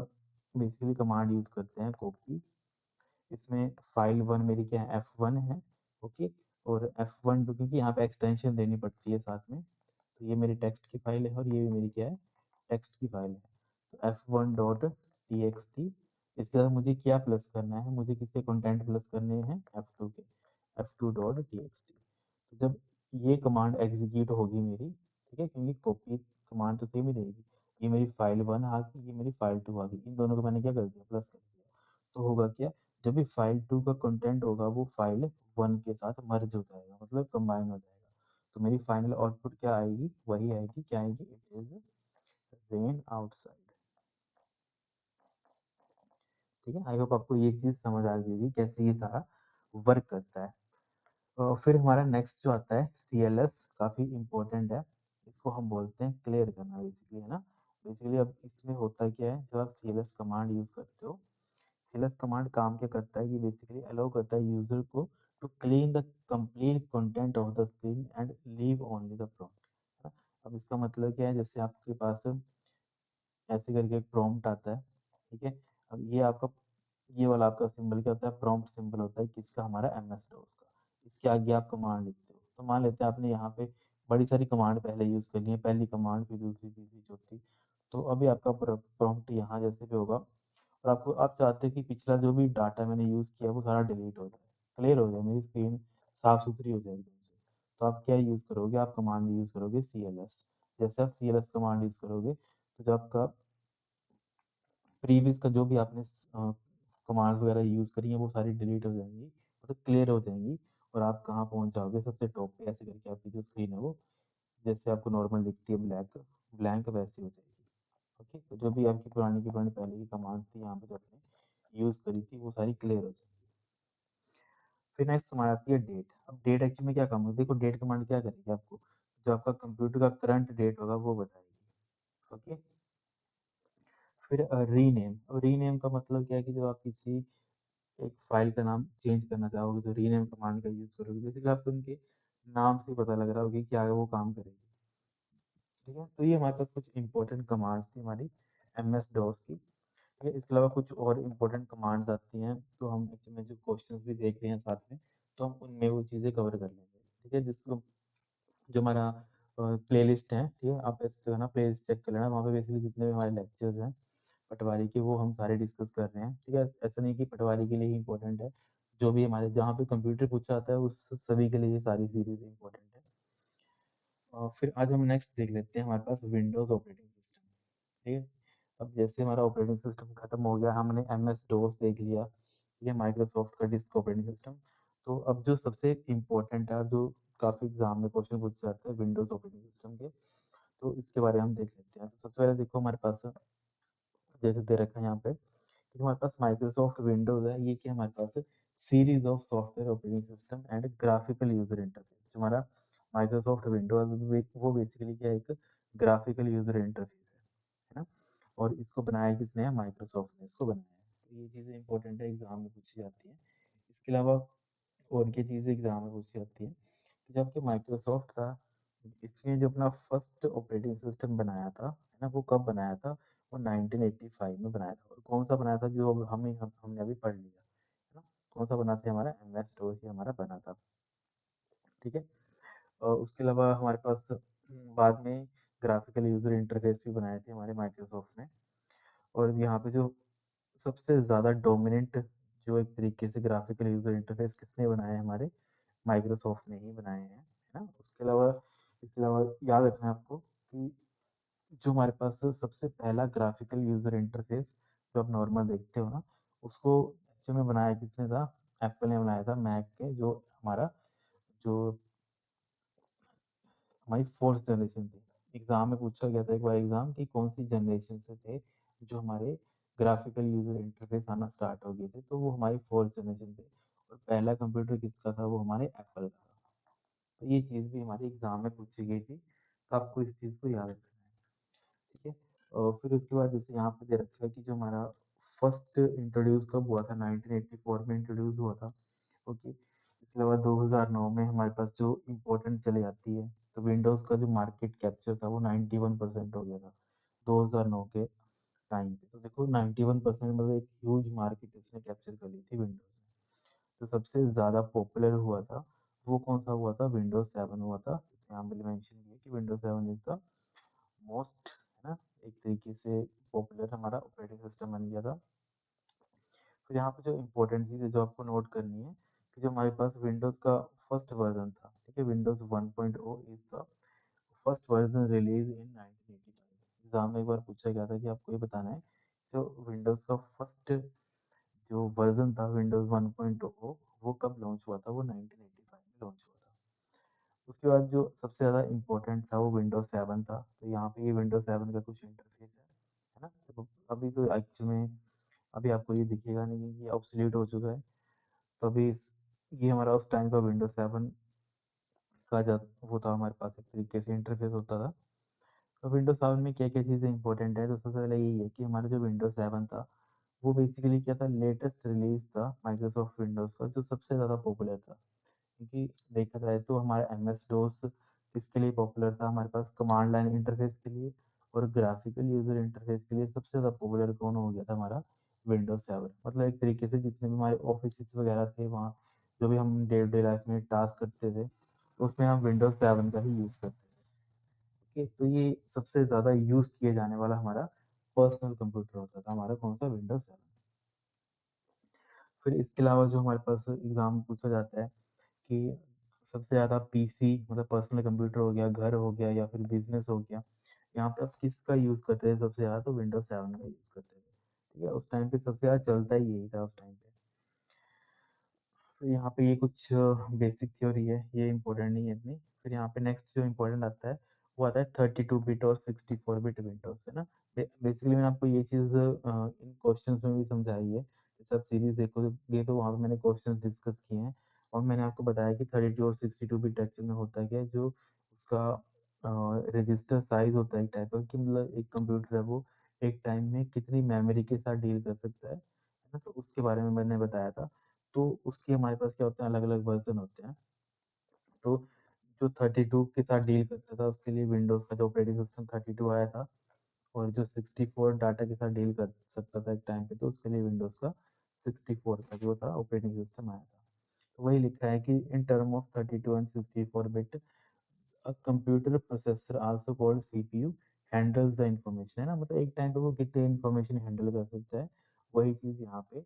बेसिकली कमांड यूज करते हैं कॉपी। इसमें फाइल 1 मेरी क्या है, F1 है। ओके, और F1 क्योंकि यहाँ पे एक्सटेंशन देनी पड़ती है साथ में, तो ये मेरी टेक्स्ट की फाइल है और ये भी मेरी क्या है, टेक्स्ट की फाइल है। तो f1.txt, इसके बाद मुझे क्या प्लस करना है, मुझे किसके कंटेंट प्लस करने हैं, f2 के, f2.txt। तो जब ये कमांड एग्जीक्यूट होगी मेरी, ठीक है, क्योंकि कॉपी कमांड तो सेम ही रहेगी, ये मेरी फाइल 1 आ गई, ये मेरी फाइल 2 आ गई, इन दोनों को मैंने क्या कर दिया, प्लस कर दिया। तो होगा क्या, जब भी फाइल 2 का कंटेंट होगा वो फाइल 1 के साथ मर्ज हो जाएगा, मतलब कंबाइन हो जाएगा। तो मेरी फाइनल आउटपुट क्या आएगी, वही आएगी, क्या आएगी, इट इज रेन आउटसाइड। ठीक है, आई होप आपको ये चीज समझ आ गई होगी कैसे ये सारा वर्क करता है। फिर हमारा नेक्स्ट जो आता है CLS, काफी इंपॉर्टेंट है, इसको हम बोलते हैं क्लियर करना बेसिकली, है ना। बेसिकली अब इसमें होता क्या है, जब आप CLS कमांड यूज करते हो, CLS कमांड काम क्या करता है, ये बेसिकली अलाउ करता है यूजर को to clean the complete content of the screen and leave only the prompt. अब इसका मतलब क्या है, जैसे आपके पास ऐसे करके एक प्रॉम्प्ट आता है, ठीक है। अब ये आपका, ये वाला आपका सिंबल क्या होता है, प्रॉम्प्ट सिंबल होता है किसका, हमारा MS DOS का। इसके आगे आप कमांड लिखते हो, तो मान लेते हैं आपने यहाँ पे बड़ी सारी कमांड पहले यूज कर ली है, पहली कमांड फिर दूसरी तीसरी चौथी, तो अभी आपका प्रॉम्प्ट यहाँ जैसे भी होगा, और आपको आप चाहते हैं कि पिछला जो भी डाटा मैंने यूज किया वो सारा डिलीट हो जाए, क्लियर हो जाए, मेरी स्क्रीन साफ सुथरी हो जाए एकदम से। तो आप क्या यूज करोगे, आप कमांड यूज करोगे CLS। जैसे आप CLS कमांड यूज करोगे, तो जब आपका प्रीवियस का जो भी आपने कमांड्स वगैरह यूज करी हैं वो सारी डिलीट हो जाएंगी, मतलब क्लियर हो जाएंगी, और आप कहाँ पहुंच जाओगे, सबसे टॉप पे, ऐसे करके आपकी जो स्क्रीन है वो जैसे आपको नॉर्मल दिखती है, ब्लैक ब्लैंक, वैसी हो जाएगी। ओके, तो जो भी आपकी पुरानी की पुरानी पहले की कमांड थी यहाँ पे जो आपने यूज करी थी वो सारी क्लियर हो जाएगी। फिर नेक्स्ट हमारी आती है डेट। अब डेट एक्चुअली में क्या काम है, देखो डेट कमांड क्या करेगी आपको, जो आपका कंप्यूटर का करंट डेट होगा वो बताएगी। ओके, फिर रीनेम। अब रीनेम का मतलब क्या है कि जब आप किसी एक फाइल का नाम चेंज करना चाहोगे तो रीनेम कमांड का यूज करोगे, बेसिकली आपको उनके नाम से पता लग रहा होगा कि क्या वो काम करेगी। ठीक है, तो ये हमारे पास कुछ इंपॉर्टेंट कमांड्स थी हमारी MS DOS की। ठीक है, इसके अलावा कुछ और इंपॉर्टेंट कमांड्स आती हैं, तो हम इसमें जो क्वेश्चंस भी देख रहे हैं साथ में, तो हम उनमें वो चीज़ें कवर कर लेंगे। ठीक है, जिसको जो हमारा प्लेलिस्ट है, ठीक है, आप ऐसे ना प्लेलिस्ट चेक कर लेना, वहाँ पे बेसिकली जितने भी हमारे लेक्चर्स हैं पटवारी के वो हम सारे डिस्कस कर रहे हैं। ठीक है, ऐसा नहीं कि पटवारी के लिए ही इंपॉर्टेंट है, जो भी हमारे जहाँ पे कंप्यूटर पूछा आता है उस सभी के लिए ये सारी सीरीज इंपॉर्टेंट है। और फिर आज हम नेक्स्ट देख लेते हैं हमारे पास विंडोज ऑपरेटिंग सिस्टम। ठीक है, अब जैसे हमारा ऑपरेटिंग सिस्टम खत्म हो गया, हमने MS DOS देख लिया, ठीक है, माइक्रोसॉफ्ट का डिस्क ऑपरेटिंग सिस्टम। तो अब जो सबसे इम्पोर्टेंट है, जो काफी एग्जाम में क्वेश्चन पूछे जाते हैं विंडोज ऑपरेटिंग सिस्टम के, तो इसके बारे में हम देख लेते हैं। तो सबसे पहले देखो हमारे पास जैसे दे रखा है यहाँ पे कि हमारे पास माइक्रोसॉफ्ट विंडोज है, ये क्या हमारे पास series of software operating system and graphical user interface. हमारा माइक्रोसॉफ्ट विंडोज वो बेसिकली क्या है, एक ग्राफिकल यूजर इंटरफेस है ना। और इसको बनाया किसने है, माइक्रोसॉफ्ट ने इसको बनाया है। तो ये चीज़ें इंपॉर्टेंट है, एग्जाम में पूछी जाती है। इसके अलावा और क्या चीज़ें एग्जाम में पूछी जाती है कि जब कि माइक्रोसॉफ्ट था, इसने जो अपना फर्स्ट ऑपरेटिंग सिस्टम बनाया था है ना, वो कब बनाया था, वो 1985 में बनाया था। और कौन सा बनाया था, जो हमने अभी पढ़ लिया है ना, कौन सा बना था, हमारा MS DOS ही हमारा बना था। ठीक है। और उसके अलावा हमारे पास बाद में ग्राफिकल यूजर इंटरफेस भी बनाए थे हमारे माइक्रोसॉफ्ट ने। और यहाँ पे जो सबसे ज़्यादा डोमिनेंट जो एक तरीके से ग्राफिकल यूजर इंटरफेस किसने बनाए हैं, हमारे माइक्रोसॉफ्ट ने ही बनाए हैं, है ना। इसके अलावा याद रखना है आपको कि जो हमारे पास सबसे पहला ग्राफिकल यूजर इंटरफेस जो आप नॉर्मल देखते हो ना, उसको एक्चुअल में बनाया किसने था, एप्पल ने बनाया था मैक के, जो हमारा जो हमारी फोर्थ जनरेशन थी। एग्जाम में पूछा गया था एक बार एग्जाम कि कौन सी जनरेशन से थे जो हमारे ग्राफिकल यूजर इंटरफेस आना स्टार्ट हो गए थे, तो वो हमारी फोर्थ जनरेशन थे। और पहला कंप्यूटर किसका था, वो हमारे एप्पल का था। तो ये चीज़ भी हमारी एग्जाम में पूछी गई थी, तो आपको इस चीज़ को याद रखना है। ठीक है। और फिर उसके बाद जैसे यहाँ पे दे रखा है कि जो हमारा फर्स्ट इंट्रोड्यूस कब हुआ था, 1984 में इंट्रोड्यूस हुआ था। ओके। इसके अलावा 2009 में हमारे पास जो इम्पोर्टेंट चली जाती है, तो विंडोज़ का जो मार्केट कैप्चर था वो 91% हो गया था 2009 के टाइम पे। तो देखो 91% मतलब एक ह्यूज मार्केट इसने कैप्चर कर ली थी विंडोज़ ने। तो सबसे ज़्यादा पॉपुलर हुआ था, वो कौन सा हुआ था, विंडोज 7 हुआ था। यहाँ पे मेंशन किया कि विंडोज 7 इज द मोस्ट, है ना, एक तरीके से पॉपुलर हमारा ऑपरेटिंग सिस्टम बन गया था। फिर यहाँ पे जो इम्पोर्टेंट चीज़ है जो आपको नोट करनी है कि जो हमारे पास विंडोज़ का फर्स्ट वर्जन था, ठीक है, Windows 1.0 is the first version release in 1985। Exam में एक बार पूछा गया था कि आपको ये बताना है जो विंडोज़ का फर्स्ट जो वर्जन था विंडोज़ 1.0 वो कब लॉन्च हुआ था, वो 1985 में लॉन्च हुआ था। उसके बाद जो सबसे ज़्यादा इम्पोर्टेंट था वो विंडोज़ 7 था। तो यहाँ पे ये विंडोज़ 7 का कुछ इंटरफेस है ना। तो अभी तो एक्चुअल में अभी आपको ये दिखेगा नहीं कि ये ऑब्सोलीट हो चुका है। तो अभी ये हमारा उस टाइम का विंडोज 7 का जब वो था, हमारे पास एक तरीके से इंटरफेस होता था। तो विंडोज 7 में क्या क्या चीज़ें इंपॉर्टेंट है, तो सबसे पहले यही है कि हमारा जो विंडोज 7 था वो बेसिकली क्या था, लेटेस्ट रिलीज था माइक्रोसॉफ्ट विंडोज का, जो सबसे ज़्यादा पॉपुलर था। क्योंकि देखा जाए तो हमारा MS DOS किसके लिए पॉपुलर था, हमारे पास कमांड लाइन इंटरफेस के लिए। और ग्राफिकल यूजर इंटरफेस के लिए सबसे ज़्यादा पॉपुलर कौन हो गया था, हमारा विंडोज 7। मतलब एक तरीके से जितने भी हमारे ऑफिस वगैरह थे वहाँ, जो भी हम डे टू डे लाइफ में टास्क करते थे, तो उसमें हम विंडोज 7 का ही यूज़ करते थे। ओके। तो ये सबसे ज़्यादा यूज़ किए जाने वाला हमारा पर्सनल कंप्यूटर होता था, हमारा कौन सा, विंडोज 7। फिर इसके अलावा जो हमारे पास एग्जाम में पूछा जाता है कि सबसे ज़्यादा PC मतलब पर्सनल कंप्यूटर हो गया, घर हो गया, या फिर बिजनेस हो गया, यहाँ पे आप किसका यूज़ करते हैं सबसे ज़्यादा, तो विंडोज 7 का यूज़ करते थे। ठीक है। उस टाइम पे सबसे ज़्यादा चलता ही यही था उस टाइम पे। फिर यहाँ पे ये कुछ बेसिक थ्योरी है, ये इंपॉर्टेंट नहीं है इतनी। फिर यहाँ पे नेक्स्ट जो इंपॉर्टेंट आता है वो आता है 32 बिट और 64 बिट विंडोज, है ना। बेसिकली मैंने आपको ये चीज़ इन क्वेश्चंस में भी समझाई है। सब सीरीज देखोगे तो वहाँ पे मैंने क्वेश्चंस डिस्कस किए हैं। और मैंने आपको बताया कि 32 और 62 बिट एक्चुअल में होता है क्या, जो उसका रजिस्टर साइज होता है एक टाइप का, कि मतलब एक कंप्यूटर है वो एक टाइम में कितनी मेमोरी के साथ डील कर सकता है ना। तो उसके बारे में मैंने बताया था। तो उसके हमारे पास क्या होते हैं, अलग अलग वर्जन होते हैं। तो जो 32 के साथ डील करता था उसके लिए विंडोज का जो ऑपरेटिंग सिस्टम 32 आया था। और जो 64 डाटा के साथ डील कर सकता था एक टाइम पे, तो उसके लिए विंडोज का 64 का जो था ऑपरेटिंग सिस्टम आया था। तो वही लिखा है कि in term of 32 and 64 bit a computer processor also called CPU handles the information, है ना। मतलब एक टाइम पे वो कितने इंफॉर्मेशन हैंडल कर सकता है, वही चीज यहाँ पे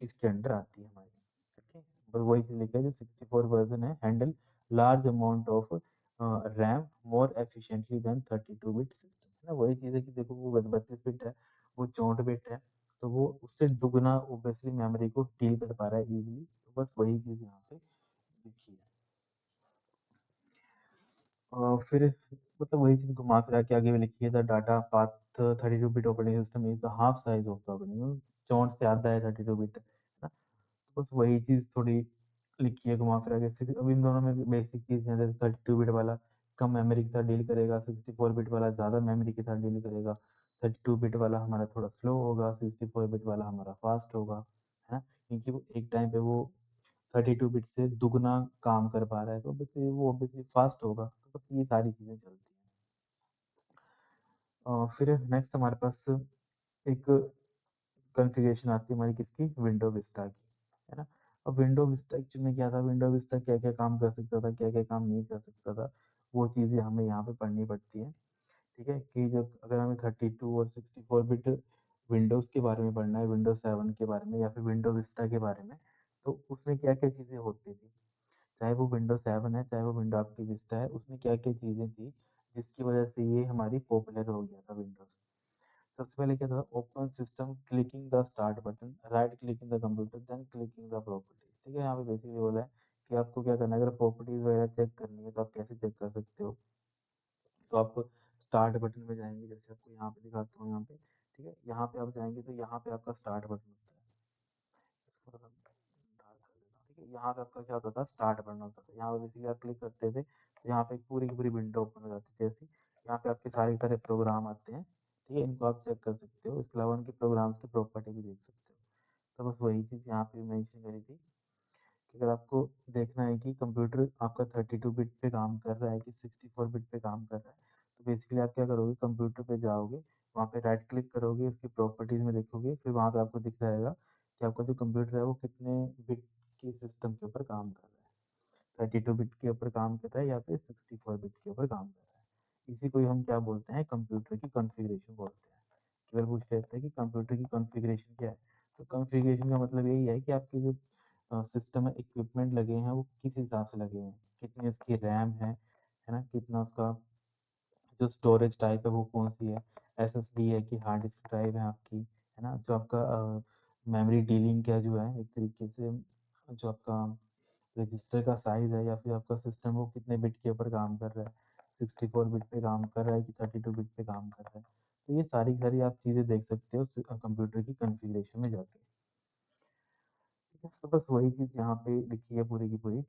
इसके अंडर आती है हमारी। ठीक है। बस वही चीज लिखा है, जो 64 वर्जन है, handle large amount of RAM more efficiently than 32 bit system, है ना। वही चीज है कि देखो वो 32 बिट है, वो 64 बिट है, तो वो उससे दुगना ओब्वियसली मेमोरी को डील कर पा रहा है इजीली। तो बस वही चीज यहाँ पे लिखी है। फिर मतलब वही चीज घुमा फिरा के आगे भी लिखी है, the data path 32 bit operating system is the half size of the operating, 64 से आधा है 32 बिट, है ना। तो बस वही चीज थोड़ी लिखिए घुमा फिरा के। अब इन दोनों में बेसिक चीज़ है, जैसे 32 बिट वाला कम मेमोरी के साथ डील करेगा, 64 बिट वाला ज़्यादा मेमोरी के साथ डील करेगा। 32 बिट वाला हमारा थोड़ा स्लो होगा, 64 बिट वाला हमारा फास्ट होगा, है ना? क्योंकि वो एक टाइम पे वो 32 बिट से दुगना काम कर पा रहा है, तो ऑब्वियसली फास्ट होगा। तो बस ये सारी चीज़ें चलती हैं। फिर नेक्स्ट हमारे पास एक कॉन्फ़िगरेशन आती है हमारी किसकी, विंडो विस्टा की, है ना? अब विंडो विस्टा एक्चुअली में क्या था, विंडो विस्टा क्या-क्या काम कर सकता था, क्या-क्या काम नहीं कर सकता था, वो चीज़ें हमें यहाँ पे पढ़नी पड़ती हैं, ठीक है? कि जब अगर हमें 32 और 64 बिट विंडोज़ के बारे में पढ़ना है, विंडोज़ 7 के बारे में या फिर विंडो विस्टा के बारे में, तो उसमें क्या-क्या चीज़ें होती थी? चाहे वो विंडोज़ 7 है, चाहे वो विंडो आपकी विस्टा है, उसमें क्या-क्या चीज़ें थी, जिसकी वजह से ये हमारी पॉपुलर हो गया था विंडोज़। सबसे पहले क्या था, open system clicking the start button, right clicking the computer, then clicking the properties. ठीक है, यहाँ पे बेसिकली बोला है कि आपको क्या करना है, अगर प्रॉपर्टीज वगैरह चेक करनी है तो आप कैसे चेक कर सकते हो। तो आप स्टार्ट बटन में जाएंगे, जैसे आपको यहाँ पे दिखाता हूँ, यहाँ पे ठीक है, यहाँ पे आप जाएंगे तो यहाँ पे आपका स्टार्ट बटन होता है। इसको थोड़ा डार्क कर देता हूँ, ठीक है। यहाँ पे आपका क्या होता था, स्टार्ट बटन होता था। यहाँ पे बेसिकली आप क्लिक करते थे तो यहाँ पे एक पूरी की पूरी विंडो ओपन हो जाती थी ऐसी। यहाँ पे आपके सारे सारे प्रोग्राम आते हैं, ठीक है, इनको आप चेक कर सकते हो। इसके अलावा उनके प्रोग्राम्स की प्रॉपर्टी भी देख सकते हो। तो बस वही चीज़ यहाँ पे मेंशन करी थी कि अगर आपको देखना है कि कंप्यूटर आपका 32 बिट पे काम कर रहा है कि 64 बिट पे काम कर रहा है, तो बेसिकली आप क्या करोगे, कंप्यूटर पे जाओगे, वहाँ पे राइट क्लिक करोगे, उसकी प्रॉपर्टीज में देखोगे, फिर वहाँ पे आपको दिख जाएगा कि आपका जो कंप्यूटर है वो कितने बिट के सिस्टम के ऊपर काम कर रहा है, 32 बिट के ऊपर काम कर रहा है या फिर 64 बिट के ऊपर काम कर रहा है। इसी को ही हम क्या बोलते हैं, कंप्यूटर की कॉन्फ़िगरेशन बोलते हैं। केवल पूछ लेते हैं कि कंप्यूटर की कॉन्फ़िगरेशन क्या है। तो कॉन्फ़िगरेशन का मतलब यही है कि आपके जो सिस्टम में इक्विपमेंट लगे हैं वो किस हिसाब से लगे हैं, कितनी उसकी रैम है ना, कितना उसका जो स्टोरेज टाइप है वो कौन सी है, एसएसडी है कि हार्ड डिस्क ड्राइव है आपकी, है ना, जो आपका मेमोरी डीलिंग का जो है एक तरीके से, जो आपका रजिस्टर का साइज है, या फिर आपका सिस्टम वो कितने बिट के ऊपर काम कर रहा है, 64 बिट पे काम कर रहा है कि 32 बिट पे काम कर रहा है। तो ये सारी सारी आप चीज़ें देख सकते हो कंप्यूटर की कॉन्फ़िगरेशन में जाके। ठीक है, तो बस वही चीज़ यहाँ पे लिखी है पूरी की पूरी,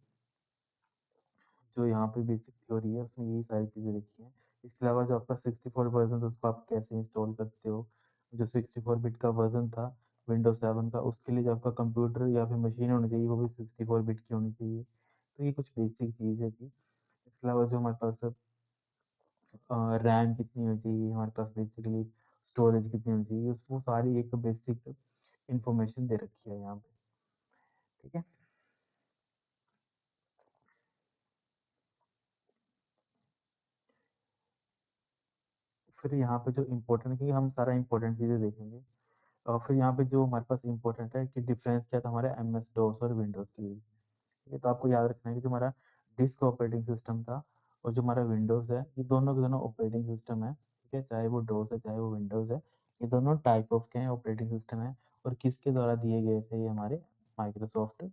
जो यहाँ पे बेसिक थ्योरी है उसमें यही सारी चीज़ें लिखी हैं। इसके अलावा जो आपका 64 वर्जन उसको आप कैसे इंस्टॉल करते हो, जो 64 बिट का वर्जन था विंडोज 7 का, उसके लिए जो आपका कंप्यूटर या फिर मशीन होनी चाहिए वो भी 64 बिट की होनी चाहिए। तो ये कुछ बेसिक चीज़ें थी। इसके अलावा जो हमारे पास रैम कितनी होनी चाहिए, हमारे पास बेसिकली स्टोरेज कितनी होनी चाहिए, वो सारी एक बेसिक इंफॉर्मेशन दे रखी है यहाँ पे। ठीक है, फिर यहाँ पे जो इम्पोर्टेंट, क्योंकि हम सारा इम्पोर्टेंट चीज़ें देखेंगे, और फिर यहाँ पे जो हमारे पास इम्पोर्टेंट है कि डिफरेंस क्या था हमारे एम एस डोस और विंडोज़ के बीच में। ये तो आपको याद रखना है कि जो हमारा डिस्क ऑपरेटिंग सिस्टम था और जो हमारा विंडोज़ है, ये दोनों के दोनों ऑपरेटिंग सिस्टम है, ठीक है, चाहे वो डोस है चाहे वो विंडोज़ है, ये दोनों टाइप ऑफ के हैं ऑपरेटिंग सिस्टम है। और किसके द्वारा दिए गए थे, ये हमारे माइक्रोसॉफ्ट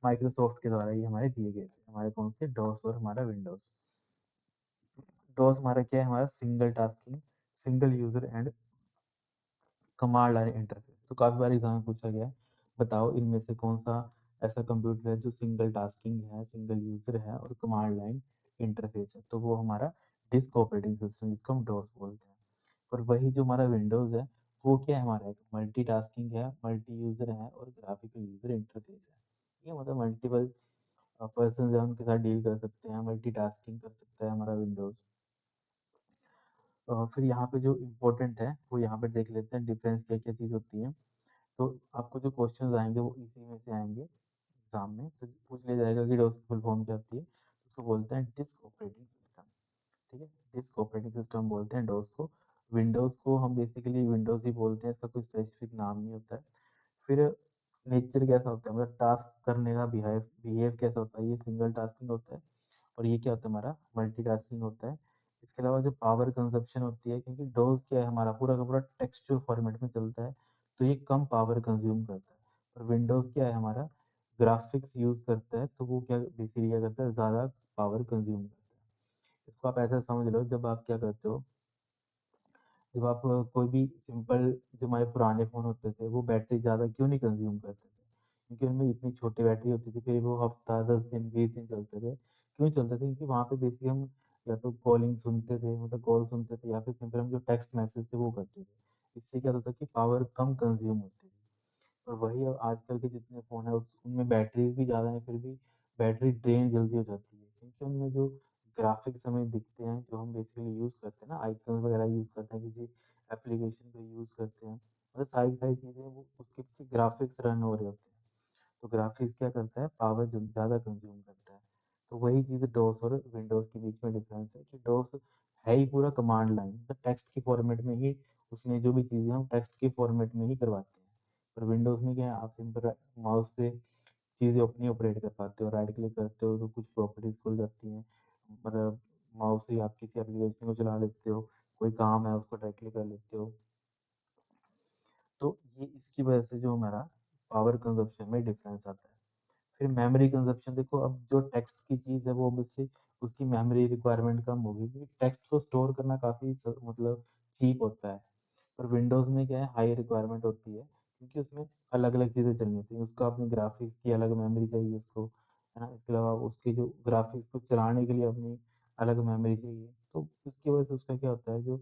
माइक्रोसॉफ्ट के द्वारा ही हमारे दिए गए थे, हमारे कौन से, डोस और हमारा विंडोज़। डोस हमारा क्या है, हमारा single tasking, single user and command line interface. तो काफी बार एग्जाम में पूछा गया है, बताओ इनमें से कौन सा ऐसा कंप्यूटर है जो सिंगल टास्किंग है, सिंगल यूजर है और कमांड लाइन इंटरफेस है। तो वो हमारा डिस्क ऑपरेटिंग सिस्टम, जिसको हम डॉस बोलते हैं। और वही जो हमारा विंडोज है, वो क्या है, हमारा एक मल्टी टास्किंग है, मल्टी यूजर है और ग्राफिकल यूजर इंटरफेस है। ये मतलब मल्टीपल पर्सन है उनके साथ डील कर सकते हैं, मल्टी टास्किंग कर सकता है हमारा विंडोज। फिर यहाँ पे जो इम्पोर्टेंट है वो यहाँ पे देख लेते हैं, डिफरेंस क्या क्या चीज़ होती है। तो आपको जो क्वेश्चंस आएंगे वो इसी में से आएंगे एग्जाम में, तो पूछ लिया जाएगा कि डोस की फुल फॉर्म क्या होती है। उसको बोलते हैं डिस्क ऑपरेटिंग सिस्टम, ठीक है, डिस्क ऑपरेटिंग सिस्टम बोलते हैं डोस को। विंडोज को हम बेसिकली विंडोज ही बोलते हैं, इसका कोई स्पेसिफिक नाम नहीं होता है। फिर नेचर कैसा होता है, मतलब टास्क करने का बिहेव बिहेव कैसा होता है, ये सिंगल टास्किंग होता है और ये क्या होता है, हमारा मल्टीटास्किंग होता है। इसके अलावा जो पावर कंजप्शन होती है, क्योंकि डोज क्या है, हमारा पूरा का पूरा टेक्सचुअल फॉर्मेट में चलता है, तो ये कम पावर कंज्यूम करता है। और विंडोज क्या है, हमारा ग्राफिक्स यूज करता है, तो वो क्या बेसिकली क्या करता है, ज़्यादा पावर कंज्यूम करता है। इसको आप ऐसा समझ लो, जब आप क्या करते हो, जब आप कोई भी सिंपल, जो हमारे पुराने फ़ोन होते थे वो बैटरी ज़्यादा क्यों नहीं कंज्यूम करते थे, क्योंकि उनमें इतनी छोटी बैटरी होती थी, फिर वो हफ्ता 10 दिन 20 दिन चलते थे। क्यों चलते थे? क्योंकि वहाँ पे बेसिकली हम या तो कॉलिंग सुनते थे, मतलब कॉल सुनते थे, या फिर सिंपल हम जो टेक्स्ट मैसेज थे वो करते थे। इससे क्या होता था कि पावर कम कंज्यूम होती थी। और वही अब आजकल के जितने फ़ोन है उनमें बैटरीज भी ज़्यादा है, फिर भी बैटरी ड्रेन जल्दी हो जाती है, क्योंकि उनमें जो ग्राफिक्स हमें दिखते हैं, जो हम बेसिकली यूज़ करते हैं ना, आइकन वगैरह यूज़ करते हैं, किसी एप्लीकेशन को यूज़ करते हैं, मतलब सारी सारी चीज़ें वो उसके पीछे ग्राफिक्स रन हो रहे होते हैं। तो ग्राफिक्स क्या करता है, पावर ज़्यादा कंज्यूम करता है। तो वही चीज़ डॉस और विंडोज़ के बीच में डिफरेंस है कि डॉस है ही पूरा कमांड लाइन, मतलब टेक्स्ट के फॉर्मेट में ही, उसमें जो भी चीज़ें हम टेक्स्ट के फॉर्मेट में ही करवाते हैं। पर विंडोज़ में क्या है, आप सिंपल माउस से चीज़ें अपनी ऑपरेट कर पाते हो, राइट क्लिक करते हो तो कुछ प्रॉपर्टीज खुल जाती हैं, मतलब माउस से आप किसी एप्लीकेशन को चला लेते हो, कोई काम है उसको डायरेक्टली कर लेते हो। तो ये इसकी वजह से जो हमारा पावर कंजप्शन में डिफरेंस आता है। फिर मेमोरी कंजप्शन देखो, अब जो टेक्स्ट की चीज़ है वो ऑब्वियसली उसकी मेमोरी रिक्वायरमेंट कम होगी, क्योंकि टेक्स्ट को स्टोर करना काफ़ी मतलब चीप होता है। पर विंडोज़ में क्या है, हाई रिक्वायरमेंट होती है, क्योंकि उसमें अलग अलग चीज़ें चलनी होती हैं, उसको अपनी ग्राफिक्स की अलग मेमोरी चाहिए उसको, है ना, इसके अलावा उसकी जो ग्राफिक्स को चलाने के लिए अपनी अलग मेमोरी चाहिए, तो इसकी वजह से उसका क्या होता है, जो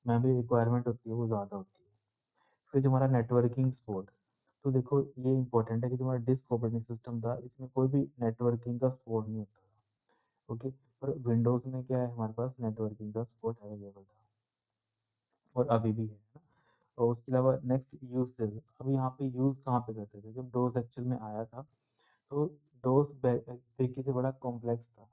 मेमोरी रिक्वायरमेंट होती है वो ज़्यादा होती है। फिर जो हमारा नेटवर्किंग सपोर्ट, तो देखो ये इंपॉर्टेंट है कि जो हमारा डिस्क ऑपरेटिंग सिस्टम था इसमें कोई भी नेटवर्किंग का सपोर्ट नहीं होता था। ओके, पर विंडोज़ में क्या है, हमारे पास नेटवर्किंग का सपोर्ट अवेलेबल था, और अभी भी है ना। और उसके अलावा नेक्स्ट यूसेज, अब यहाँ पे यूज़ कहाँ पे करते थे, जब डोस एक्चुअल में आया था, तो डोस एक तरीके से बड़ा कॉम्प्लेक्स था।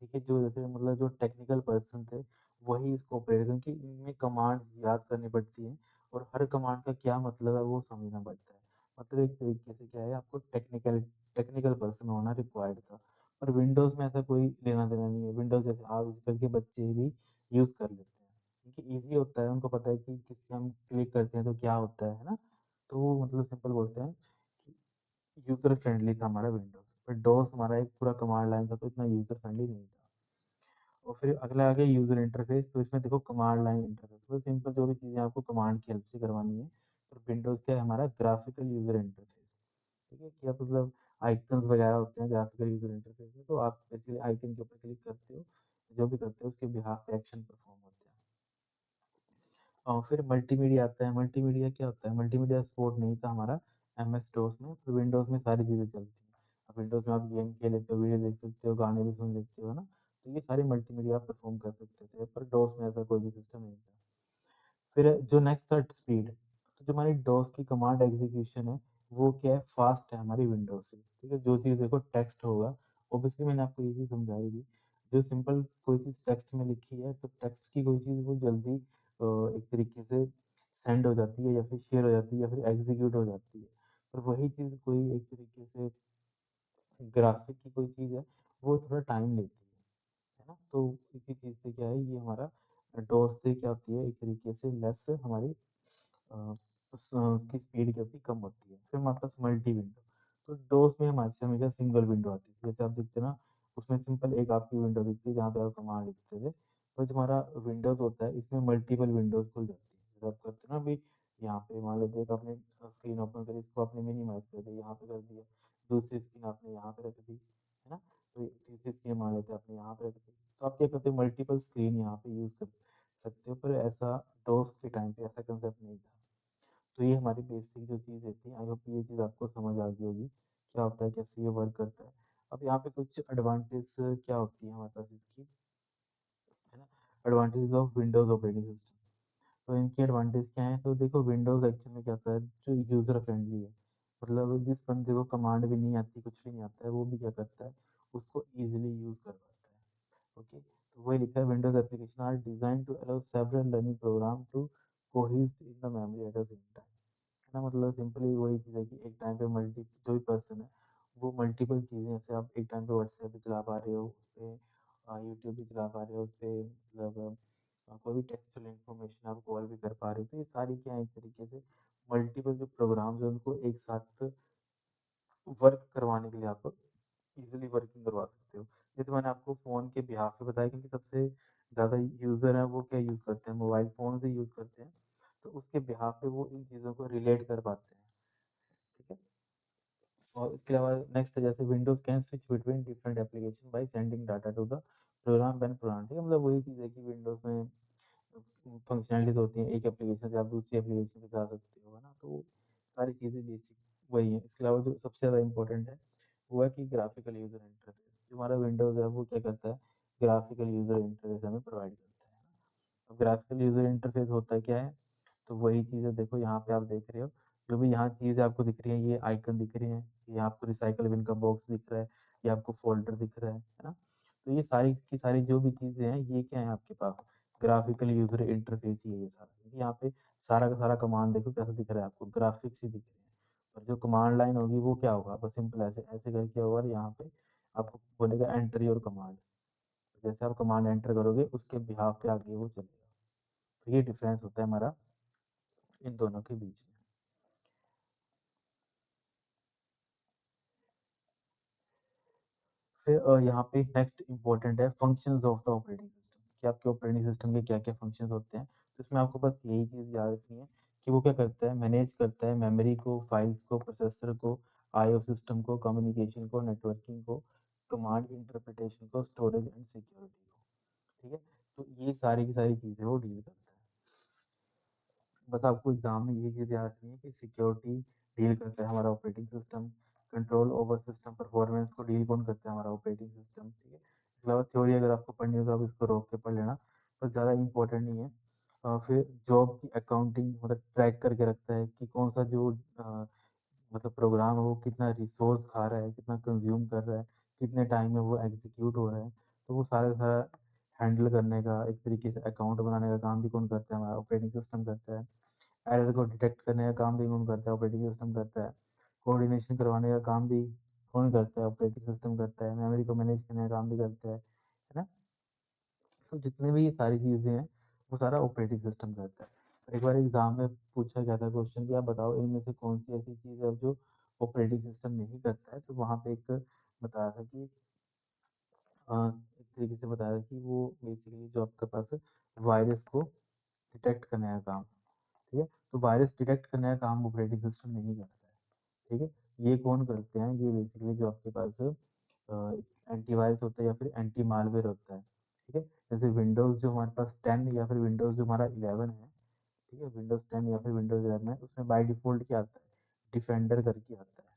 देखिए, जो जैसे मतलब जो टेक्निकल पर्सन थे वही इसको ऑपरेट करें, क्योंकि इनमें कमांड याद करनी पड़ती है, और हर कमांड का क्या मतलब है वो समझना पड़ता है। मतलब एक तरीके से क्या है, आपको टेक्निकल टेक्निकल पर्सन होना रिक्वायर्ड था। और विंडोज़ में ऐसा कोई लेना देना नहीं है, विंडोज़ जैसे आजकल के बच्चे भी यूज़ कर लेते हैं, क्योंकि ईजी होता है, उनको पता है कि किसी हम क्लिक करते हैं तो क्या होता है ना। तो वो मतलब सिंपल बोलते हैं कि यूज़र फ्रेंडली था हमारा विंडोज़, पर डोस हमारा एक पूरा कमांड लाइन था, तो इतना यूज़र फ्रेंडली नहीं था। और फिर अगला आ गया यूजर इंटरफेस, तो इसमें देखो कमांड लाइन इंटरफेस, तो सिंपल जो भी चीज़ें आपको कमांड की हेल्प से करवानी है। तो विंडोज़ क्या है, हमारा ग्राफिकल यूजर इंटरफेस। ठीक है, कि आप मतलब आइकन्स वगैरह होते हैं ग्राफिकल यूजर इंटरफेस में, तो आप बेसिकली आइकन के ऊपर क्लिक करते हो, जो भी करते हो उसके बिहाफ पे एक्शन परफॉर्म होते हैं। और फिर मल्टीमीडिया आता है, मल्टीमीडिया क्या होता है, मल्टीमीडिया सपोर्ट नहीं था हमारा एम एस डोस में, तो विंडोज़ में सारी चीज़ें चलती हैं। अब विंडोज़ में आप गेम खेल लेते हो, वीडियो देख सकते हो, गाने भी सुन लेते हो ना, तो ये सारी मल्टीमीडिया आप परफॉर्म कर सकते थे, पर डोस में ऐसा कोई भी सिस्टम नहीं था। फिर जो नेक्स्ट था स्पीड, तो जो हमारी डॉस की कमांड एग्जीक्यूशन है वो क्या है, फास्ट है हमारी विंडोज से। ठीक है, जो चीज़ देखो टेक्स्ट होगा, ऑब्वियसली मैंने आपको ये चीज़ समझाई थी, जो सिंपल कोई चीज़ टेक्स्ट में लिखी है तो टेक्स्ट की कोई चीज़ वो जल्दी एक तरीके से सेंड हो जाती है, या फिर शेयर हो जाती है, या फिर एग्जीक्यूट हो जाती है। पर वही चीज़ कोई एक तरीके से ग्राफिक की कोई चीज़ है, वो थोड़ा टाइम लेती है ना। तो इसी चीज़ से क्या है, ये हमारा डॉस से क्या होती है, एक तरीके से लेस हमारी उसकी स्पीड क्या होती है, कम होती है। फिर हमारे पास मल्टी विंडो, तो डोस में हमारे से हमेशा सिंगल विंडो आती थी, जैसे आप देखते ना, उसमें सिंपल एक आपकी विंडो दिखती है जहाँ पे आप कमांड लिखते थे। तो जो हमारा विंडोज होता है इसमें मल्टीपल विंडोज खुल जाती है, जैसे आप करते ना अभी, यहाँ पे मान लेते एक आपने स्क्रीन ओपन करी, इसको आपने मिनिमाइज कर दिया, यहाँ पे कर दिया, दूसरी स्क्रीन आपने यहाँ पे रख दी, है ना, तो तीसरी स्क्रीन मान लेते आपने यहाँ पे रख दी, तो आप क्या करते हो, मल्टीपल स्क्रीन यहाँ पे यूज कर सकते हो। पर ऐसा डोस के टाइम पे ऐसा कंसेप्ट नहीं था। तो ये हमारी बेसिक जो चीज़ें थी, आई होप ये चीज़ आपको समझ आ गई होगी, क्या होता है, कैसे ये वर्क करता है। अब यहाँ पे कुछ एडवांटेज क्या होती है हमारे पास इसकी, है ना, advantage of Windows operating system. तो इनकी एडवांटेज क्या है, तो देखो विंडोज एक्चुअली में क्या होता है, जो यूज़र फ्रेंडली है, मतलब जिस बंदे को कमांड भी नहीं आती, कुछ भी नहीं आता है, वो भी क्या करता है, उसको ईजिली यूज़ कर पाता है। ओके, तो वही लिखा है, Windows application are design to allow several running program to coexist in the memory at the same time. है ना, मतलब सिंपली वही चीज़ है कि एक टाइम पे मल्टी जो भी पर्सन है वो मल्टीपल चीज़ें, जैसे आप एक टाइम पे व्हाट्सएप भी चला पा रहे हो, उस पे यूट्यूब भी चला पा रहे हो, उस पे मतलब कोई भी टेक्सचुअल इन्फॉर्मेशन आप कॉल भी कर पा रहे हो, तो ये सारी क्या है, एक तरीके से मल्टीपल जो प्रोग्राम्स है उनको एक साथ वर्क करवाने के लिए आप इजीली वर्किंग करवा सकते हो। जैसे मैंने आपको फ़ोन के बिहाफ पे बताया, क्योंकि सबसे ज़्यादा यूज़र है वो क्या यूज़ करते हैं, मोबाइल फ़ोन से यूज़ करते हैं, तो उसके बिहाफ पे वो इन चीज़ों को रिलेट कर पाते हैं। ठीक है, और इसके अलावा नेक्स्ट है जैसे Windows can switch between different application by sending data to the program when program, ठीक है, मतलब वही चीज़ है कि विंडोज में फंक्शनलिटीज होती हैं, एक एप्लीकेशन से आप दूसरी एप्लीकेशन पे जा सकते हो, है ना, तो सारी चीज़ें बेसिक वही है। इसके अलावा जो सबसे ज़्यादा इंपॉर्टेंट है वो है कि ग्राफिकल यूजर इंटरफेस, जो हमारा विंडोज है वो क्या करता है, ग्राफिकल यूजर इंटरफेस हमें प्रोवाइड करता है। अब ग्राफिकल यूजर इंटरफेस होता है क्या है, तो वही चीज़ है, देखो यहाँ पे आप देख रहे हो, जो भी यहाँ चीज़ आपको दिख रही है, ये आइकन दिख रहे हैं, ये आपको रिसाइकल बिन का बॉक्स दिख रहा है, ये आपको फोल्डर दिख रहा है ना, तो ये सारी की सारी जो भी चीज़ें हैं ये क्या है आपके पास, ग्राफिकल यूजर इंटरफेस ही है ये सारा, क्योंकि यहाँ पे सारा का सारा कमांड देखो कैसा दिख रहा है आपको, ग्राफिक्स ही दिख रहे हैं। और जो कमांड लाइन होगी वो क्या होगा, बस सिंपल ऐसे ऐसे करके होगा, और यहाँ पे आपको बोलेगा एंटर योर कमांड, जैसे आप कमांड एंटर करोगे उसके बिहाफ पे आगे वो चलेगा। तो ये डिफरेंस होता है हमारा इन दोनों के बीच में। फिर यहाँ पे नेक्स्ट इंपॉर्टेंट है functions of the operating system, कि आपके ऑपरेटिंग सिस्टम के क्या क्या फंक्शंस होते हैं, तो इसमें आपको बस यही चीज़ याद रखनी है कि वो क्या करता है, मैनेज करता है मेमोरी को, फाइल्स को, प्रोसेसर को, आईओ सिस्टम को, कम्युनिकेशन को, नेटवर्किंग को, कमांड इंटरप्रिटेशन को, स्टोरेज एंड सिक्योरिटी को, ठीक है, तो ये सारी की सारी चीज़ें वो डील करता है। बस आपको एग्जाम में ये चीज़ याद रखनी है कि सिक्योरिटी डील करता है हमारा operating system, control over system performance को डील कौन करता है, हमारा ऑपरेटिंग सिस्टम, ठीक है। इसके अलावा थ्योरी अगर आपको पढ़नी हो तो आप इसको रोक के पढ़ लेना, पर ज़्यादा इंपॉर्टेंट नहीं है। फिर जॉब की अकाउंटिंग मतलब ट्रैक करके रखता है कि कौन सा जो मतलब प्रोग्राम है वो कितना रिसोर्स खा रहा है, कितना कंज्यूम कर रहा है, कितने टाइम में वो एग्जीक्यूट हो रहा है, तो वो सारा का सारा हैंडल करने का, एक तरीके से अकाउंट बनाने का काम भी कौन करता है, हमारा ऑपरेटिंग सिस्टम करता है। एरर को डिटेक्ट करने का काम भी कौन करता है, ऑपरेटिंग सिस्टम करता है। कोऑर्डिनेशन करवाने का काम भी कौन करता है, ऑपरेटिंग सिस्टम करता है। मेमोरी को मैनेज करने का काम भी करता है ना। तो जितने भी ये सारी चीज़ें हैं वो सारा ऑपरेटिंग सिस्टम करता है। एक बार एग्जाम में पूछा गया था क्वेश्चन कि आप बताओ इनमें से कौन सी ऐसी चीज़ है जो ऑपरेटिंग सिस्टम नहीं करता है, तो वहाँ पे एक बताया था कि एक तरीके से बताया था कि वो बेसिकली जो आपके पास वायरस को डिटेक्ट करने का काम, ठीक है, तो वायरस डिटेक्ट करने का काम ऑपरेटिंग सिस्टम नहीं करता है, ठीक है। ये कौन करते हैं, ये बेसिकली जो आपके पास एंटीवायरस होता है या फिर एंटी मालवेयर होता है, ठीक है। जैसे विंडोज जो हमारे पास 10 या फिर विंडोज जो हमारा 11 है, ठीक है, विंडोज 10 या फिर विंडोज 11 है, उसमें बाय डिफॉल्ट क्या आता है, डिफेंडर करके आता है,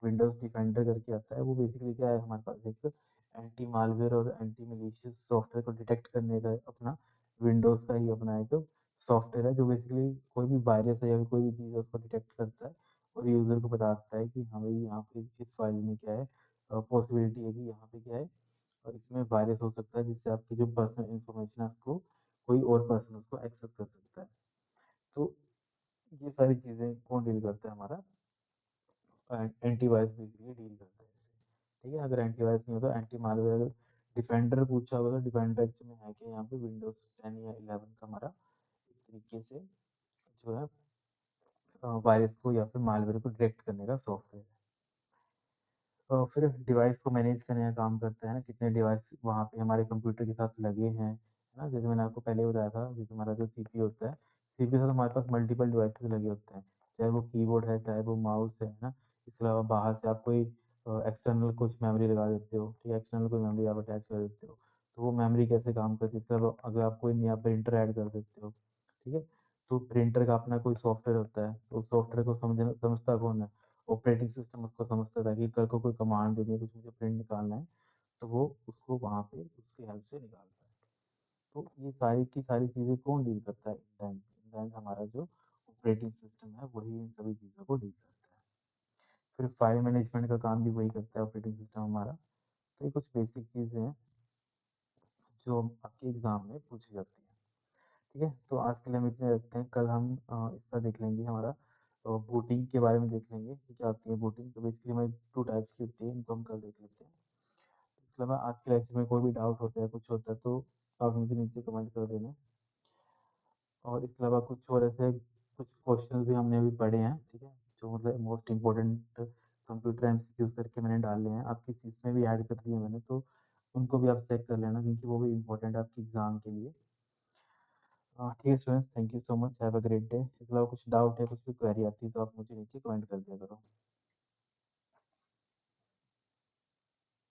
विंडोज डिफेंडर करके आता है। वो बेसिकली क्या है, हमारे पास एक एंटी मालवेयर और एंटी मेलिशियस सॉफ्टवेयर को डिटेक्ट करने का अपना विंडोज का ही अपना एक सॉफ्टवेयर है, जो बेसिकली कोई भी वायरस है या फिर कोई भी चीज़ है उसको डिटेक्ट करता है और यूजर को बताता है कि हाँ भाई यहाँ पे इस फाइल में क्या है, पॉसिबिलिटी है कि यहाँ पे क्या है, और इसमें वायरस हो सकता है जिससे आपकी जो पर्सनल इंफॉर्मेशन है उसको कोई और पर्सन उसको एक्सेस कर सकता है। तो ये सारी चीज़ें कौन डील करता है, हमारा एंटीवायरस बेसिकली डील करता है इससे, ठीक है। अगर एंटीवायरस नहीं होता, एंटी मालवेयर, अगर डिफेंडर पूछा होगा तो डिफेंडर एक्चुअली में है कि यहाँ पे विंडोज 10 या 11 का हमारा एक तरीके से जो है वायरस को या फिर मालवेयर को डिटेक्ट करने का सॉफ्टवेयर है। फिर डिवाइस को मैनेज करने का काम करता है ना, कितने डिवाइस वहाँ पे हमारे कंप्यूटर के साथ लगे हैं, है ना, जैसे मैंने आपको पहले बताया था, जैसे हमारा जो सीपीयू होता है, सीपीयू के साथ हमारे पास मल्टीपल डिवाइसेस लगे होते हैं, चाहे वो कीबोर्ड है, चाहे वो माउस है ना। इसके अलावा बाहर से आप कोई एक्सटर्नल कुछ मेमोरी लगा देते हो, ठीक है, एक्सटर्नल कोई मेमोरी आप अटैच कर देते हो, तो वो मेमोरी कैसे काम करती है, चलो अगर आप कोई नया प्रिंटर ऐड कर देते हो, ठीक है, तो प्रिंटर का अपना कोई सॉफ्टवेयर होता है, तो उस सॉफ्टवेयर को समझता कौन है, ऑपरेटिंग सिस्टम उसको समझता था कि कल को कोई कमांड देनी है, कुछ मुझे प्रिंट निकालना है, तो वो उसको वहाँ पे उसकी हेल्प से निकालता है। तो ये सारी की सारी चीज़ें कौन डील करता है, इंडेंट, इंडेंट हमारा जो ऑपरेटिंग सिस्टम है वही इन सभी चीज़ों को डील करता है। फिर फाइल मैनेजमेंट का काम भी वही करता है ऑपरेटिंग सिस्टम हमारा। तो ये कुछ बेसिक चीज़ें हैं जो आपके एग्जाम में पूछी जाती हैं, ठीक है। तो आज के लिए हम इतने रखते हैं, कल हम इसका देख लेंगे, हमारा बूटिंग के बारे में देख लेंगे कि क्या होती है बूटिंग। तो बेसिकली हमारी 2 टाइप्स की होती है, इनको हम कल देख लेते हैं। इसके अलावा आज के लेक्चर में कोई भी डाउट होता है, कुछ होता है, तो आप मुझे नीचे कमेंट कर देना। और इसके अलावा कुछ और ऐसे कुछ क्वेश्चन भी हमने अभी पढ़े हैं, ठीक है, जो मतलब मोस्ट इम्पोर्टेंट कंप्यूटर एमसीक्यूज करके मैंने डाले हैं, आपकी सीट में भी ऐड कर दिए मैंने, तो उनको भी आप चेक कर लेना क्योंकि वो भी इम्पोर्टेंट है आपके एग्जाम के लिए। ठीक है students, thank you so much, have a great day. इसके अलावा कुछ डाउट है, कुछ भी क्वेरी आती है तो आप मुझे नीचे कमेंट कर दिया करो।